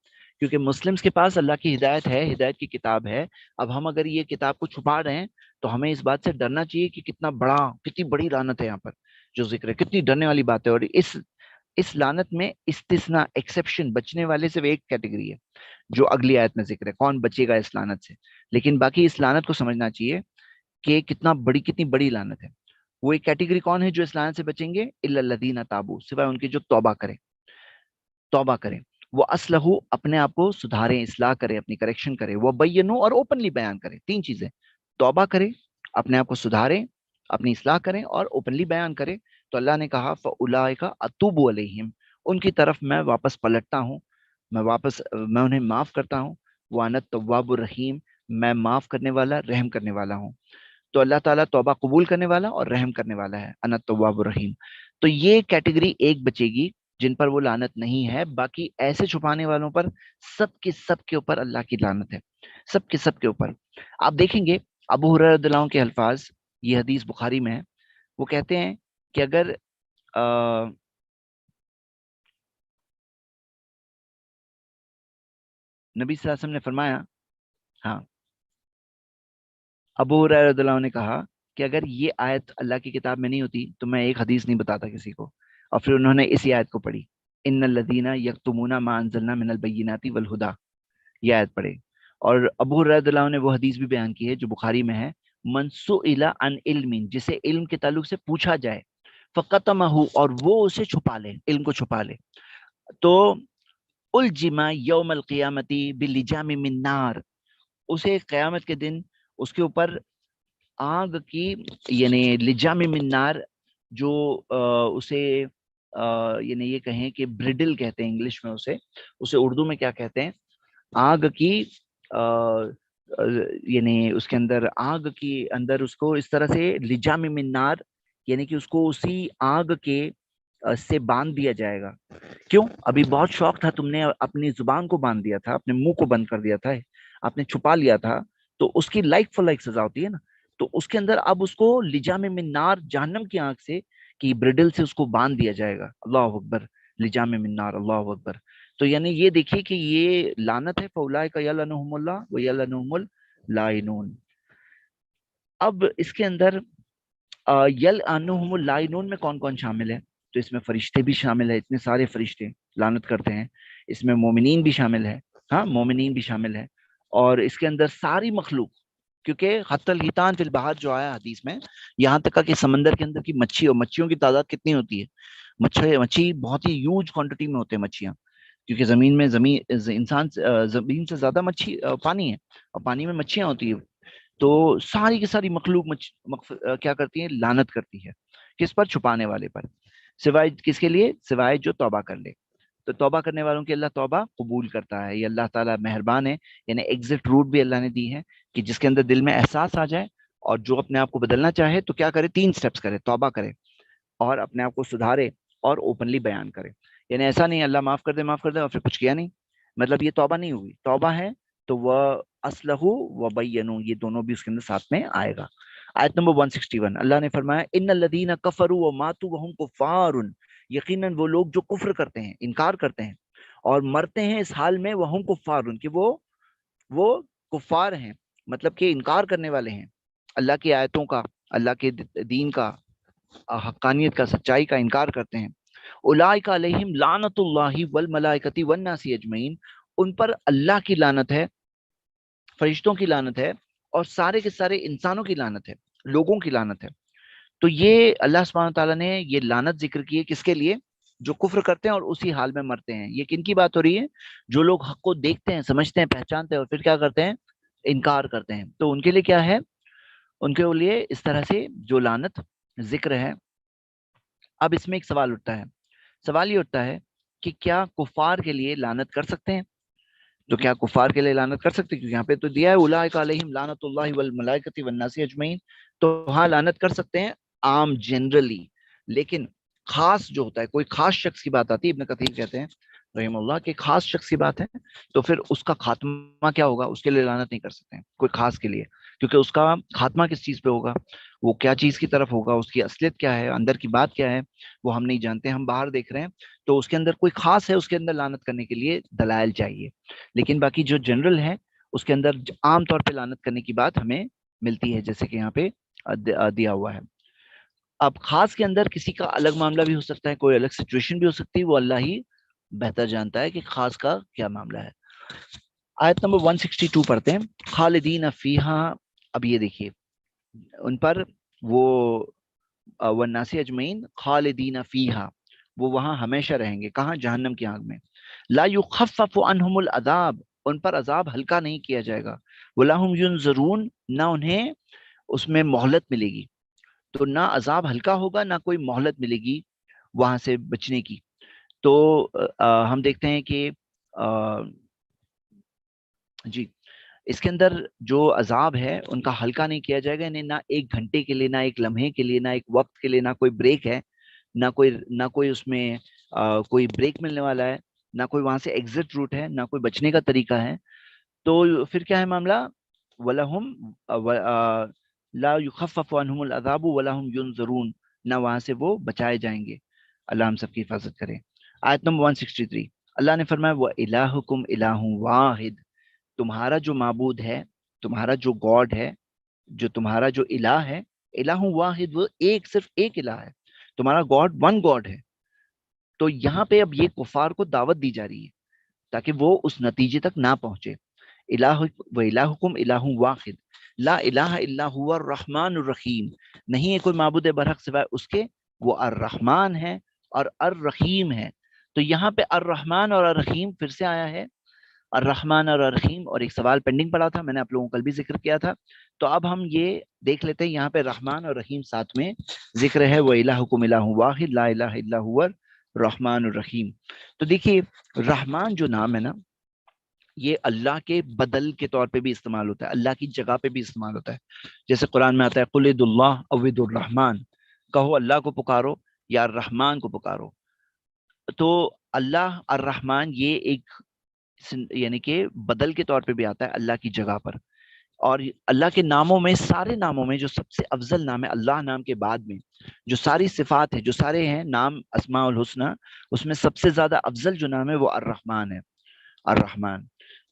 کیونکہ مسلمز کے پاس اللہ کی ہدایت ہے، ہدایت کی کتاب ہے. اب ہم اگر یہ کتاب کو چھپا رہے ہیں تو ہمیں اس بات سے ڈرنا چاہیے کہ کتنی بڑی لعنت ہے یہاں پر جو ذکر ہے، کتنی ڈرنے والی بات ہے. اور اس لعنت میں استثناء، ایکسیپشن، بچنے والے صرف ایک کیٹیگری ہے جو اگلی آیت میں ذکر ہے، کون بچے گا اس لعنت سے. لیکن باقی اس لعنت کو سمجھنا چاہیے کہ کتنی بڑی لعنت ہے. وہ ایک کیٹیگری کون ہے جو اس لعنت سے بچیں گے، الا الذین تابوا، سوائے ان کے جو توبہ کریں، وہ اصلحوا، اپنے آپ کو سدھاریں، اصلاح کریں، اپنی کریکشن کریں، وہ بینوا، اور اوپنلی بیان کریں. تین چیزیں، توبہ کریں، اپنے آپ کو سدھاریں، اپنی اصلاح کریں، اور اوپنلی بیان کریں. تو اللہ نے کہا فاولئک اتوب علیہم، ان کی طرف میں واپس پلٹتا ہوں، میں انہیں معاف کرتا ہوں. وانا التواب الرحیم، میں معاف کرنے والا، رحم کرنے والا ہوں. تو اللہ تعالیٰ توبہ قبول کرنے والا اور رحم کرنے والا ہے. انا التواب الرحیم. تو یہ کیٹیگری ایک بچے گی جن پر وہ لعنت نہیں ہے. باقی ایسے چھپانے والوں پر سب کے اوپر اللہ کی لعنت ہے، سب کے اوپر. آپ دیکھیں گے ابو ہریرہ رضی اللہ عنہ کے الفاظ، یہ حدیث بخاری میں ہے. وہ کہتے ہیں کہ اگر نبی صلی اللہ علیہ وسلم نے فرمایا، ہاں، ابو ہریرہ رضی اللہ عنہ نے کہا کہ اگر یہ آیت اللہ کی کتاب میں نہیں ہوتی تو میں ایک حدیث نہیں بتاتا کسی کو. اور پھر انہوں نے اسی آیت کو پڑھی، ان الذین یکتمون ما انزلنا من البینات والہدی، یہ آیت پڑھے. اور ابو ہریرہ رضی اللہ عنہ نے وہ حدیث بھی بیان کی ہے جو بخاری میں ہے، من سئل عن علم، جسے علم کے تعلق سے پوچھا جائے، فقتمہ، اور وہ اسے چھپا لے، علم کو چھپا لے، تو الجم یوم القیامت بلجام من نار، اسے قیامت کے دن اس کے اوپر آگ کی، یعنی لجام من نار، جو اسے یعنی یہ کہیں کہ بریڈل کہتے ہیں انگلش میں، اسے اردو میں کیا کہتے ہیں، آگ کی، یعنی اس کے اندر آگ کی اندر اس کو اس طرح سے لجام من نار، یعنی کہ اس کو اسی آگ کے سے باندھ دیا جائے گا. کیوں؟ ابھی بہت شوق تھا، تم نے اپنی زبان کو باندھ دیا تھا، اپنے منہ کو بند کر دیا تھا، آپ نے چھپا لیا تھا، تو اس کی لائک فور لائک سزا ہوتی ہے نا. تو اس کے اندر اب اس کو لجام من نار، جہنم کی آنکھ سے، کی بریڈل سے اس کو باندھ دیا جائے گا. اللہ اکبر، لجام من نار، اللہ اکبر. تو یعنی یہ دیکھیے کہ یہ لعنت ہے، فاولئک یلعنہم اللہ ویلعنہم اللاعنون. اب اس کے اندر یلعنہم اللاعنون میں کون کون شامل ہے؟ تو اس میں فرشتے بھی شامل ہیں، اتنے سارے فرشتے لعنت کرتے ہیں. اس میں مومنین بھی شامل ہے، ہاں، مومنین بھی شامل ہے. اور اس کے اندر ساری مخلوق، کیونکہ حتی الحیتان فی البحر جو آیا حدیث میں، یہاں تک کہ سمندر کے اندر کی مچھی، اور مچھیوں کی تعداد کتنی ہوتی ہے، مچھی بہت ہی ہیوج کوانٹٹی میں ہوتے ہیں مچھیاں، کیونکہ انسان زمین سے زیادہ مچھی پانی ہے، اور پانی میں مچھیاں ہوتی ہیں. تو ساری کی ساری مخلوق کیا کرتی ہے، لعنت کرتی ہے. کس پر؟ چھپانے والے پر. سوائے کس کے لیے؟ سوائے جو توبہ کر لے. تو توبہ کرنے والوں کی اللہ توبہ قبول کرتا ہے. یہ اللہ تعالیٰ مہربان ہے. یعنی ایگزٹ روٹ بھی اللہ نے دی ہے کہ جس کے اندر دل میں احساس آ جائے اور جو اپنے آپ کو بدلنا چاہے تو کیا کرے، 3 سٹیپس کرے، توبہ کرے اور اپنے آپ کو سدھارے اور اوپنلی بیان کرے. یعنی ایسا نہیں اللہ معاف کر دے اور پھر کچھ کیا نہیں، مطلب یہ توبہ نہیں ہوئی. توبہ ہے تو وہ اسلحو و بینو، یہ دونوں بھی اس کے اندر ساتھ میں آئے گا. آیت نمبر 161 اللہ نے فرمایا ان الذین کفروا وماتوا وهم کفار، یقیناً وہ لوگ جو کفر کرتے ہیں، انکار کرتے ہیں اور مرتے ہیں اس حال میں وهم کفار، کہ وہ کفار ہیں، مطلب کہ انکار کرنے والے ہیں اللہ کی آیتوں کا، اللہ کے دین کا، حقانیت کا، سچائی کا انکار کرتے ہیں. اولئک علیہم لعنت اللہ والملائکۃ والناس اجمعین، ان پر اللہ کی لعنت ہے، فرشتوں کی لعنت ہے، اور سارے کے سارے انسانوں کی لعنت ہے، لوگوں کی لعنت ہے. تو یہ اللہ سبحانہ تعالیٰ نے یہ لعنت ذکر کی ہے کس کے لیے؟ جو کفر کرتے ہیں اور اسی حال میں مرتے ہیں. یہ کن کی بات ہو رہی ہے؟ جو لوگ حق کو دیکھتے ہیں، سمجھتے ہیں، پہچانتے ہیں اور پھر کیا کرتے ہیں؟ انکار کرتے ہیں. تو ان کے لیے کیا ہے؟ ان کے لیے اس طرح سے جو لعنت ذکر ہے. اب اس میں ایک سوال اٹھتا ہے، سوال یہ اٹھتا ہے کہ کیا کفار کے لیے لعنت کر سکتے ہیں؟ تو کیا کفار کے لیے لعنت کر سکتے ہیں؟ کیونکہ یہاں پہ تو دیا ہے اولئک علیہم لعنت اللہ والملائکۃ والناس اجمعین، تو ہاں لعنت کر سکتے ہیں عام جنرلی. لیکن خاص جو ہوتا ہے، کوئی خاص شخص کی بات آتی ہے، ابن کثیر کہتے ہیں رحم اللہ کہ خاص شخص کی بات ہے، تو پھر اس کا خاتمہ کیا ہوگا؟ اس کے لیے لعنت نہیں کر سکتے ہیں کوئی خاص کے لیے، کیونکہ اس کا خاتمہ کس چیز پہ ہوگا، وہ کیا چیز کی طرف ہوگا، اس کی اصلیت کیا ہے، اندر کی بات کیا ہے، وہ ہم نہیں جانتے، ہم باہر دیکھ رہے ہیں. تو اس کے اندر کوئی خاص ہے، اس کے اندر لعنت کرنے کے لیے دلائل چاہیے. لیکن باقی جو جنرل ہے اس کے اندر عام طور پہ لعنت کرنے کی بات ہمیں ملتی ہے، جیسے کہ یہاں پہ دیا ہوا ہے. اب خاص کے اندر کسی کا الگ معاملہ بھی ہو سکتا ہے، کوئی الگ سچویشن بھی ہو سکتی ہے، وہ اللہ ہی بہتر جانتا ہے کہ خاص کا کیا معاملہ ہے. آیت نمبر 162 پڑھتے ہیں. خالدین فیہا، اب یہ دیکھیے ان پر وہ والناس اجمعین خالدین فیہا، وہ وہاں ہمیشہ رہیں گے. کہاں؟ جہنم کی آگ میں. لا یخفف عنہم العذاب، ان پر عذاب ہلکا نہیں کیا جائے گا. وَلَهُمْ يُنْظَرُونَ، نہ انہیں اس میں مہلت ملے گی. تو نہ عذاب ہلکا ہوگا، نہ کوئی مہلت ملے گی وہاں سے بچنے کی. تو ہم دیکھتے ہیں کہ جی اس کے اندر جو عذاب ہے ان کا ہلکا نہیں کیا جائے گا، یعنی نہ ایک گھنٹے کے لیے، نہ ایک لمحے کے لیے، نہ ایک وقت کے لیے، نہ کوئی بریک ہے، نہ کوئی اس میں کوئی بریک ملنے والا ہے، نہ کوئی وہاں سے ایگزٹ روٹ ہے، نہ کوئی بچنے کا طریقہ ہے. تو پھر کیا ہے معاملہ؟ وَلَهُمْ لا يخفف عنہم العذاب وَلَهُمْ يُنْظَرُونَ، نہ وہاں سے وہ بچائے جائیں گے. اللہ ہم سب کی حفاظت کرے. آیت نمبر 163 اللہ نے فرمایا وَإِلَٰهُكُمْ إِلَٰهٌ وَاحِدٌ، تمہارا جو معبود ہے، تمہارا جو گاڈ ہے، جو تمہارا جو الہ ہے، الہ واحد، وہ ایک، صرف ایک الہ ہے، تمہارا گاڈ ون گاڈ ہے. تو یہاں پہ اب یہ کفار کو دعوت دی جا رہی ہے تاکہ وہ اس نتیجے تک نہ پہنچے. الہ و الہکم الہ واحد لا الہ الا هو الرحمن الرحیم، نہیں ہے کوئی معبود برحق سوائے اس کے، وہ الرحمن ہے اور الرحیم ہے. تو یہاں پہ الرحمن اور الرحیم پھر سے آیا ہے، الرحمن اور الرحیم. اور ایک سوال پینڈنگ پڑا تھا، میں نے آپ لوگوں کو کل بھی ذکر کیا تھا، تو اب ہم یہ دیکھ لیتے ہیں یہاں پہ رحمان اور رحیم ساتھ میں ذکر ہے. وَإِلَٰهُكُمْ إِلَٰهٌ وَاحِدٌ لَا إِلَٰهَ إِلَّا هُوَ الرحمن الرحیم. تو دیکھیے رحمان جو نام ہے نا، یہ اللہ کے بدل کے طور پہ بھی استعمال ہوتا ہے، اللہ کی جگہ پہ بھی استعمال ہوتا ہے. جیسے قرآن میں آتا ہے قُلِ ادعوا اللَّهَ أَوِ ادعوا الرحمن، کہو اللہ کو پکارو یا الرحمن کو پکارو. تو اللہ الرحمن یہ ایک یعنی کہ بدل کے طور پہ بھی آتا ہے اللہ کی جگہ پر. اور اللہ کے ناموں میں، سارے ناموں میں جو سب سے افضل نام ہے اللہ نام کے بعد میں، جو ساری صفات ہے، جو سارے ہیں نام اسماء الحسنہ، اس میں سب سے زیادہ افضل جو نام ہے وہ الرحمن ہے، الرحمن.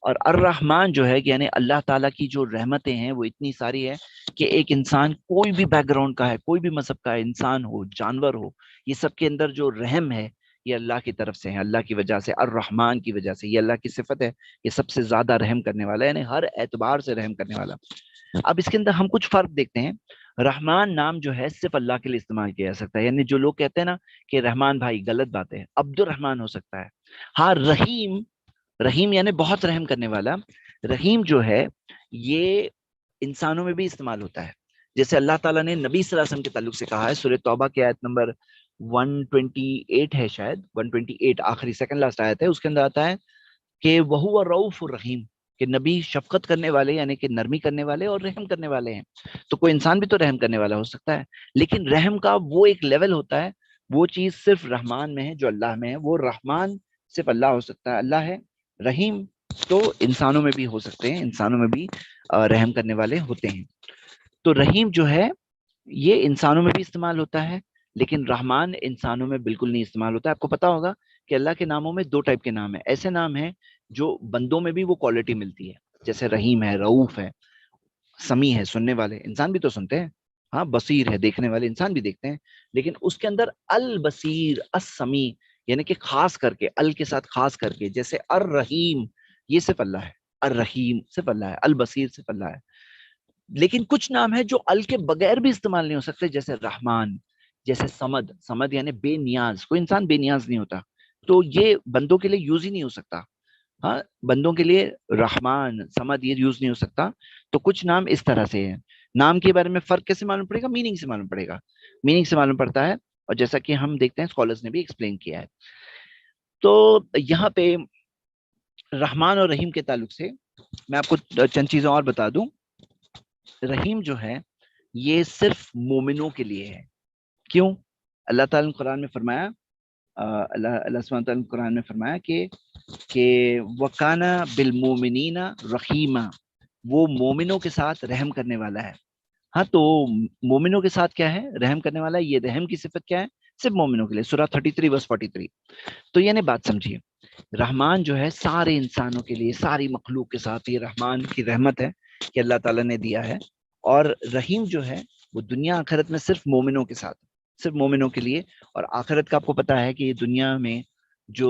اور الرحمن جو ہے یعنی اللہ تعالیٰ کی جو رحمتیں ہیں وہ اتنی ساری ہے کہ ایک انسان کوئی بھی بیک گراؤنڈ کا ہے، کوئی بھی مذہب کا ہے، انسان ہو، جانور ہو، یہ سب کے اندر جو رحم ہے یہ اللہ کی طرف سے ہے، اللہ کی وجہ سے، الرحمن کی وجہ سے. یہ اللہ کی صفت ہے، یہ سب سے زیادہ رحم کرنے والا ہے، یعنی ہر اعتبار سے رحم کرنے والا. اب اس کے اندر ہم کچھ فرق دیکھتے ہیں. رحمان نام جو ہے صرف اللہ کے لیے استعمال کیا جا سکتا ہے، یعنی جو لوگ کہتے ہیں نا کہ رحمان بھائی، غلط بات ہے، عبد الرحمان ہو سکتا ہے. ہاں رحیم، رحیم یعنی بہت رحم کرنے والا. رحیم جو ہے یہ انسانوں میں بھی استعمال ہوتا ہے. جیسے اللہ تعالیٰ نے نبی صلی اللہ علیہ وسلم کے تعلق سے کہا ہے، سورہ توبہ کی آیت نمبر 128 ہے، شاید 128 آخری سیکنڈ لاسٹ آیت ہے، اس کے اندر آتا ہے کہ وَهُوَ الرَّؤُوفُ الرَّحِيمُ، کہ نبی شفقت کرنے والے یعنی کہ نرمی کرنے والے اور رحم کرنے والے ہیں. تو کوئی انسان بھی تو رحم کرنے والا ہو سکتا ہے، لیکن رحم کا وہ ایک لیول ہوتا ہے، وہ چیز صرف رحمان میں ہے جو اللہ میں ہے. وہ رحمان صرف اللہ ہو سکتا ہے، اللہ ہے رحیم تو انسانوں میں بھی ہو سکتے ہیں، انسانوں میں بھی رحم کرنے والے ہوتے ہیں. تو رحیم جو ہے یہ انسانوں میں بھی استعمال ہوتا ہے، لیکن رحمان انسانوں میں بالکل نہیں استعمال ہوتا ہے. آپ کو پتا ہوگا کہ اللہ کے ناموں میں دو ٹائپ کے نام ہیں. ایسے نام ہیں جو بندوں میں بھی وہ کوالٹی ملتی ہے، جیسے رحیم ہے، رعوف ہے، سمیع ہے، سننے والے انسان بھی تو سنتے ہیں، ہاں، بصیر ہے، دیکھنے والے انسان بھی دیکھتے ہیں. لیکن اس کے اندر البصیر، السمیع، یعنی کہ خاص کر کے ال کے ساتھ خاص کر کے، جیسے الرحیم یہ صرف اللہ ہے، الرحیم صرف اللہ ہے، البصیر صرف اللہ ہے. لیکن کچھ نام ہے جو ال کے بغیر بھی استعمال نہیں ہو سکتے، جیسے رحمان، جیسے سمد. سمد یعنی بے نیاز، کوئی انسان بے نیاز نہیں ہوتا، تو یہ بندوں کے لیے یوز ہی نہیں ہو سکتا. ہاں، بندوں کے لیے رحمان، سمد یہ یوز نہیں ہو سکتا. تو کچھ نام اس طرح سے ہیں. نام کے بارے میں فرق کیسے معلوم پڑے گا؟ میننگ سے معلوم پڑے گا. میننگ سے معلوم پڑتا ہے، اور جیسا کہ ہم دیکھتے ہیں اسکالرز نے بھی ایکسپلین کیا ہے. تو یہاں پہ رحمان اور رحیم کے تعلق سے میں آپ کو چند چیزیں اور بتا دوں. رحیم جو ہے یہ صرف مومنوں کے لیے ہے. کیوں؟ اللہ تعالیٰ نے قرآن میں فرمایا، اللہ سبحانہ تعالیٰ نے قرآن میں فرمایا کہ وَكَانَ بِالْمُؤْمِنِينَ رَحِيمًا، وہ مومنوں کے ساتھ رحم کرنے والا ہے. ہاں، تو مومنوں کے ساتھ کیا ہے؟ رحم کرنے والا ہے. یہ رحم کی صفت کیا ہے؟ صرف مومنوں کے لیے. سورہ 33 verse 43. تو یعنی بات سمجھیے، رحمان جو ہے سارے انسانوں کے لیے، ساری مخلوق کے ساتھ یہ رحمان کی رحمت ہے کہ اللہ تعالیٰ نے دیا ہے. اور رحیم جو ہے وہ دنیا آخرت میں صرف مومنوں کے ساتھ، صرف مومنوں کے لیے. اور آخرت کا آپ کو پتا ہے کہ یہ دنیا میں جو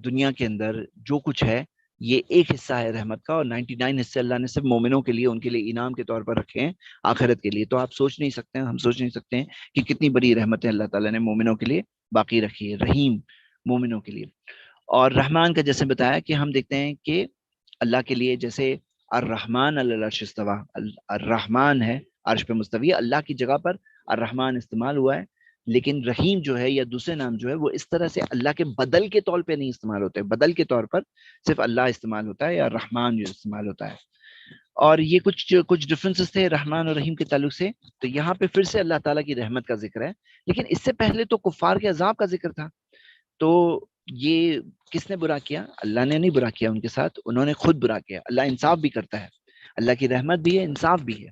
دنیا کے اندر جو کچھ ہے یہ ایک حصہ ہے رحمت کا، اور 99 حصے اللہ نے صرف مومنوں کے لیے، ان کے لیے انعام کے طور پر رکھے ہیں آخرت کے لیے. تو آپ سوچ نہیں سکتے ہیں، ہم سوچ نہیں سکتے ہیں کہ کتنی بڑی رحمتیں اللہ تعالیٰ نے مومنوں کے لیے باقی رکھی ہے. رحیم مومنوں کے لیے. اور رحمان کا جیسے بتایا کہ ہم دیکھتے ہیں کہ اللہ کے لیے جیسے الرحمن علی العرش استویٰ، الرحمن ہے عرش پہ مستوی، اللہ کی جگہ پر الرحمن استعمال ہوا ہے. لیکن رحیم جو ہے یا دوسرے نام جو ہے وہ اس طرح سے اللہ کے بدل کے طور پہ نہیں استعمال ہوتے. بدل کے طور پر صرف اللہ استعمال ہوتا ہے، یا رحمان جو استعمال ہوتا ہے. اور یہ کچھ ڈفرینسز تھے رحمان اور رحیم کے تعلق سے. تو یہاں پہ پھر سے اللہ تعالیٰ کی رحمت کا ذکر ہے، لیکن اس سے پہلے تو کفار کے عذاب کا ذکر تھا. تو یہ کس نے برا کیا؟ اللہ نے نہیں برا کیا ان کے ساتھ، انہوں نے خود برا کیا. اللہ انصاف بھی کرتا ہے، اللہ کی رحمت بھی ہے، انصاف بھی ہے.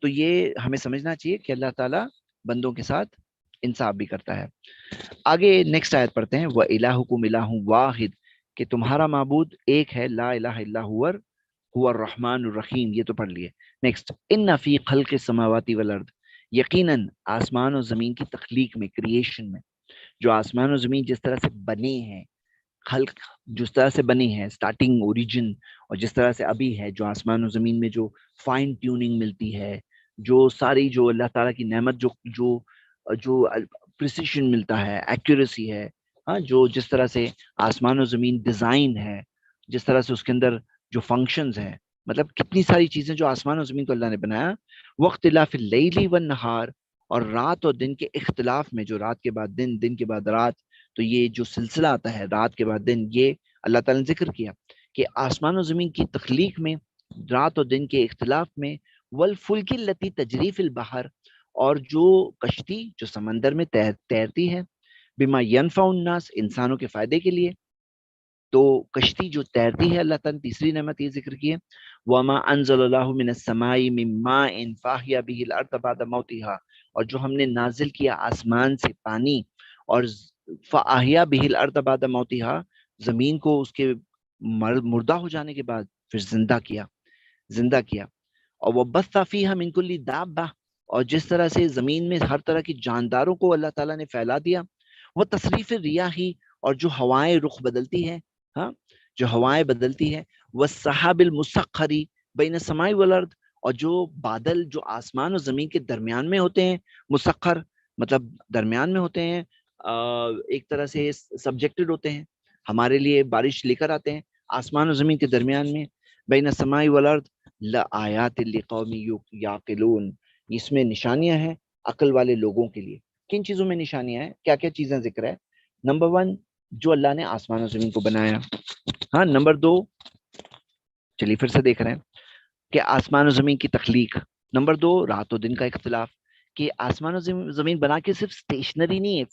تو یہ ہمیں سمجھنا چاہیے کہ اللہ تعالیٰ بندوں کے ساتھ انصاف بھی کرتا ہے. آگے نیکسٹ آیت پڑھتے ہیں، وَإِلَٰهُكُمْ إِلَٰهٌ وَاحِدٌ، کہ تمہارا معبود ایک ہے، لا الہ الا هو الرحمن الرحیم. یہ تو پڑھ لیے. نیکسٹ، ان فی خلق السماوات والارض، یقیناً آسمان و زمین کی تخلیق میں، کریشن میں، جو آسمان و زمین جس طرح سے بنے ہیں، خلق جس طرح سے بنے ہیں، سٹارٹنگ اوریجن، اور جس طرح سے ابھی ہے، جو آسمان و زمین میں جو فائن ٹیوننگ ملتی ہے، جو ساری جو اللہ تعالیٰ کی نعمت، جو جو جو پریسیشن ملتا ہے، ایکوریسی ہے، ہاں، جو جس طرح سے آسمان و زمین ڈیزائن ہے، جس طرح سے اس کے اندر جو فنکشنز ہیں، مطلب کتنی ساری چیزیں جو آسمان و زمین کو اللہ نے بنایا. واختلاف اللیل والنہار، اور رات اور دن کے اختلاف میں، جو رات کے بعد دن، دن کے بعد رات، تو یہ جو سلسلہ آتا ہے رات کے بعد دن، یہ اللہ تعالیٰ نے ذکر کیا کہ آسمان و زمین کی تخلیق میں، رات اور دن کے اختلاف میں، والفلک التی تجری فی البحر، اور جو کشتی جو سمندر میں تیرتی ہے، بما ینفع الناس، انسانوں کے فائدے کے لیے. تو کشتی جو تیرتی ہے، اللہ تعالیٰ نے تیسری نعمت یہ ذکر کی ہے، وما انزل اللہ من السماء من ماء فاحیا به الارض بعد موتها، اور جو ہم نے نازل کیا آسمان سے پانی، اور فاحیا به الارض بعد موتها، زمین کو اس کے مردہ ہو جانے کے بعد پھر زندہ کیا. اور وبث فیہا من کل دابہ، اور جس طرح سے زمین میں ہر طرح کی جانداروں کو اللہ تعالیٰ نے پھیلا دیا. وہ تصریف ریاحی، اور جو ہوائیں رخ بدلتی ہیں، ہاں، جو ہوائیں بدلتی ہے، والسحاب المسخری بین السماء والارض، اور جو بادل جو آسمان اور زمین کے درمیان میں ہوتے ہیں، مسخر مطلب درمیان میں ہوتے ہیں، ایک طرح سے سبجیکٹڈ ہوتے ہیں، ہمارے لیے بارش لے کر آتے ہیں آسمان و زمین کے درمیان میں. بین السماء والارض لآیات لقوم یعقلون، اس میں نشانیاں ہیں عقل والے لوگوں کے لیے. کن چیزوں میں نشانیاں ہیں؟ کیا کیا چیزیں ذکر ہے؟ نمبر 1، جو اللہ نے آسمان و زمین کو بنایا. ہاں، نمبر 2، چلیے پھر سے دیکھ رہے ہیں کہ آسمان و زمین کی تخلیق. نمبر 2، رات و دن کا اختلاف، کہ آسمان و زمین بنا کے صرف اسٹیشنری نہیں ہے،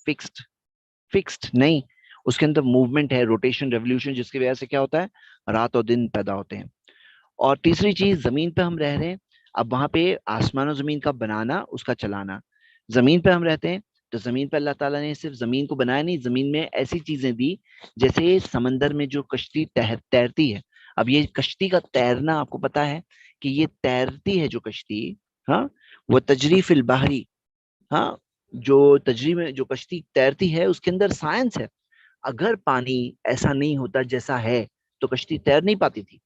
فکسڈ نہیں، اس کے اندر موومنٹ ہے, روٹیشن, ریولیوشن, جس کی وجہ سے کیا ہوتا ہے, رات اور دن پیدا ہوتے ہیں. اور تیسری چیز, زمین پہ ہم رہ رہے ہیں, اب وہاں پہ آسمان و زمین کا بنانا, اس کا چلانا. زمین پہ ہم رہتے ہیں تو زمین پہ اللہ تعالیٰ نے صرف زمین کو بنایا نہیں, زمین میں ایسی چیزیں دی جیسے سمندر میں جو کشتی تیرتی ہے. اب یہ کشتی کا تیرنا آپ کو پتا ہے کہ یہ تیرتی ہے جو کشتی, ہاں, وہ تجریف البحری, ہاں, جو تجریف میں جو کشتی تیرتی ہے اس کے اندر سائنس ہے. اگر پانی ایسا نہیں ہوتا جیسا ہے تو کشتی تیر نہیں پاتی تھی.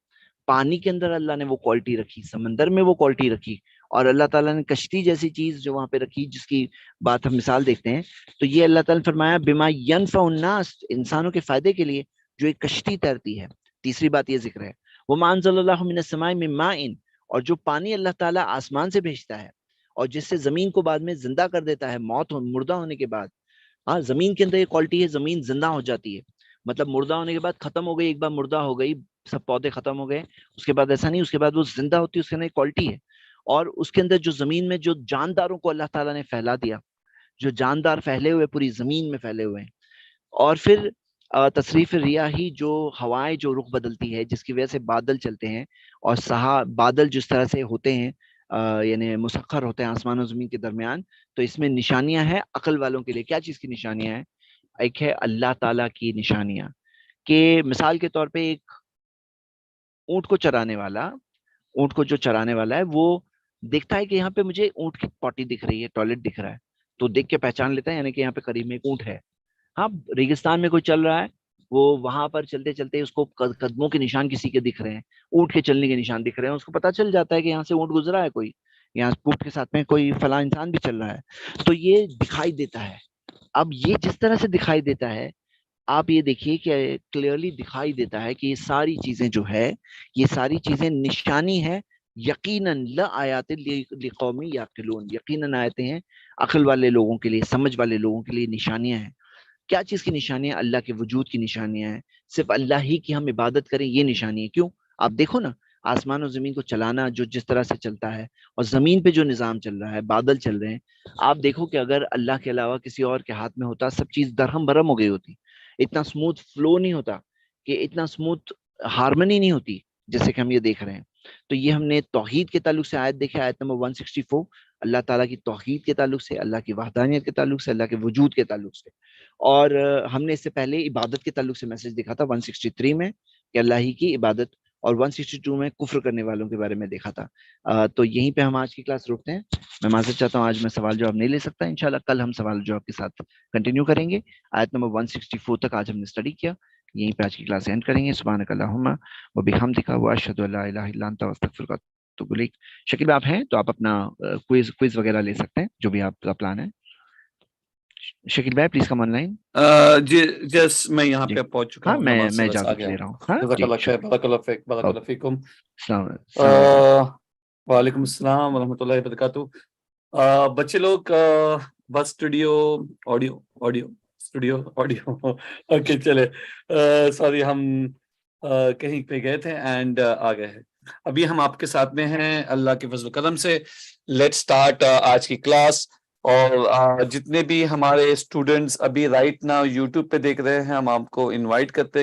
پانی کے اندر اللہ نے وہ کوالٹی رکھی, سمندر میں وہ کوالٹی رکھی, اور اللہ تعالیٰ نے کشتی جیسی چیز جو وہاں پہ رکھی, جس کی بات ہم مثال دیکھتے ہیں, تو یہ اللہ تعالیٰ نے فرمایا بما ینفع الناس, انسانوں کے فائدے کے لیے جو ایک کشتی تیرتی ہے. تیسری بات یہ ذکر ہے, وما انزل اللہ من السماء من ماء, اور جو پانی اللہ تعالیٰ آسمان سے بھیجتا ہے اور جس سے زمین کو بعد میں زندہ کر دیتا ہے, مردہ ہونے کے بعد. ہاں, زمین کے اندر یہ کوالٹی ہے, زمین زندہ ہو جاتی ہے, مطلب مردہ ہونے کے بعد ختم ہو گئی, ایک بار مردہ ہو گئی, سب پودے ختم ہو گئے, اس کے بعد ایسا نہیں, اس کے بعد وہ زندہ ہوتی ہے, اس کے اندر ایک کوالٹی ہے. اور اس کے اندر جو زمین میں جو جانداروں کو اللہ تعالیٰ نے پھیلا دیا, جو جاندار پھیلے ہوئے پوری زمین میں پھیلے ہوئے ہیں. اور پھر تصریف ریاحی, جو ہوائیں جو رخ بدلتی ہے, جس کی وجہ سے بادل چلتے ہیں, اور بادل جس طرح سے ہوتے ہیں, یعنی مسخر ہوتے ہیں آسمان و زمین کے درمیان, تو اس میں نشانیاں ہیں عقل والوں کے لیے. کیا چیز کی نشانیاں ہیں؟ ایک ہے اللہ تعالیٰ کی نشانیاں, کہ مثال کے طور پہ ایک اونٹ کو چرانے والا, اونٹ کو جو چرانے والا ہے, وہ دیکھتا ہے کہ یہاں پہ مجھے اونٹ کی پوٹی دکھ رہی ہے, ٹوائلٹ دکھ رہا ہے, تو دیکھ کے پہچان لیتا ہے, یعنی کہ یہاں پہ قریب میں ایک اونٹ ہے. ہاں, ریگستان میں کوئی چل رہا ہے, وہ وہاں پر چلتے چلتے اس کو قدموں کے نشان کسی کے دکھ رہے ہیں, اونٹ کے چلنے کے نشان دکھ رہے ہیں, اس کو پتا چل جاتا ہے کہ یہاں سے اونٹ گزرا ہے, کوئی یہاں اونٹ کے ساتھ میں کوئی فلاں انسان بھی چل رہا ہے, تو یہ دکھائی دیتا ہے. اب یہ جس طرح سے دکھائی دیتا ہے, آپ یہ دیکھیے کہ کلیئرلی دکھائی دیتا ہے کہ یہ ساری چیزیں جو ہے, یہ ساری چیزیں نشانی ہے, یقیناً لآیات لقوم یعقلون, یقیناً آیتیں ہیں عقل والے لوگوں کے لیے, سمجھ والے لوگوں کے لیے نشانیاں ہیں. کیا چیز کی نشانیاں؟ اللہ کے وجود کی نشانیاں ہیں, صرف اللہ ہی کی ہم عبادت کریں, یہ نشانی ہے. کیوں؟ آپ دیکھو نا, آسمان و زمین کو چلانا جو جس طرح سے چلتا ہے, اور زمین پہ جو نظام چل رہا ہے, بادل چل رہے ہیں, آپ دیکھو کہ اگر اللہ کے علاوہ کسی اور کے ہاتھ میں ہوتا, سب چیز درہم برہم ہو گئی ہوتی, اتنا سموتھ فلو نہیں ہوتا, کہ اتنا سموتھ ہارمنی نہیں ہوتی جیسے کہ ہم یہ دیکھ رہے ہیں. تو یہ ہم نے توحید کے تعلق سے آیت دیکھا, آیت نمبر 164, اللہ تعالیٰ کی توحید کے تعلق سے, اللہ کی وحدانیت کے تعلق سے, اللہ کے وجود کے تعلق سے. اور ہم نے اس سے پہلے عبادت کے تعلق سے میسج دیکھا تھا 163 میں, کہ اللہ ہی کی عبادت, اور 162 میں کفر کرنے والوں کے بارے میں دیکھا تھا. تو یہیں پہ ہم آج کی کلاس روکتے ہیں. میں معذرت چاہتا ہوں, آج میں سوال جواب نہیں لے سکتا, انشاءاللہ کل ہم سوال جواب کے ساتھ کنٹینیو کریں گے. آیت نمبر 164 تک آج ہم نے اسٹڈی کیا, یہیں پہ آج کی کلاس اینڈ کریں گے. سبحانک اللہم و بحمدک و اشہد ان لا الہ الا انت استغفرک و اتوب الیک. شکیل آپ ہیں تو آپ اپنا کوئز وغیرہ لے سکتے ہیں, جو بھی آپ کا پلان ہے. شکیل بھائی پلیز کم آن لائن. جی جس میں یہاں جی پہ پہنچ چکا ہاں, ہوں, میں نماز سے بس آ اجازت گیا لے ہوں. رہا ہوں. ہاں جزاک جی, اللہ خیر, شکریہ. بارک اللہ فیک, بارک اللہ فیکم. السلام علیکم. وعلیکم السلام ورحمۃ اللہ وبرکاتہ. بچے لوگ بس اسٹوڈیو آڈیو اوکے, چلے, سوری, ہم کہیں پہ گئے تھے اینڈ آ گئے ہیں. ابھی ہم آپ کے ساتھ میں ہیں اللہ کے فضل و کرم سے. لیٹ سٹارٹ آج کی کلاس. اور جتنے بھی ہمارے اسٹوڈنٹس ابھی رائٹ ناؤ یوٹیوب پہ دیکھ رہے ہیں, ہم آپ کو انوائٹ کرتے ہیں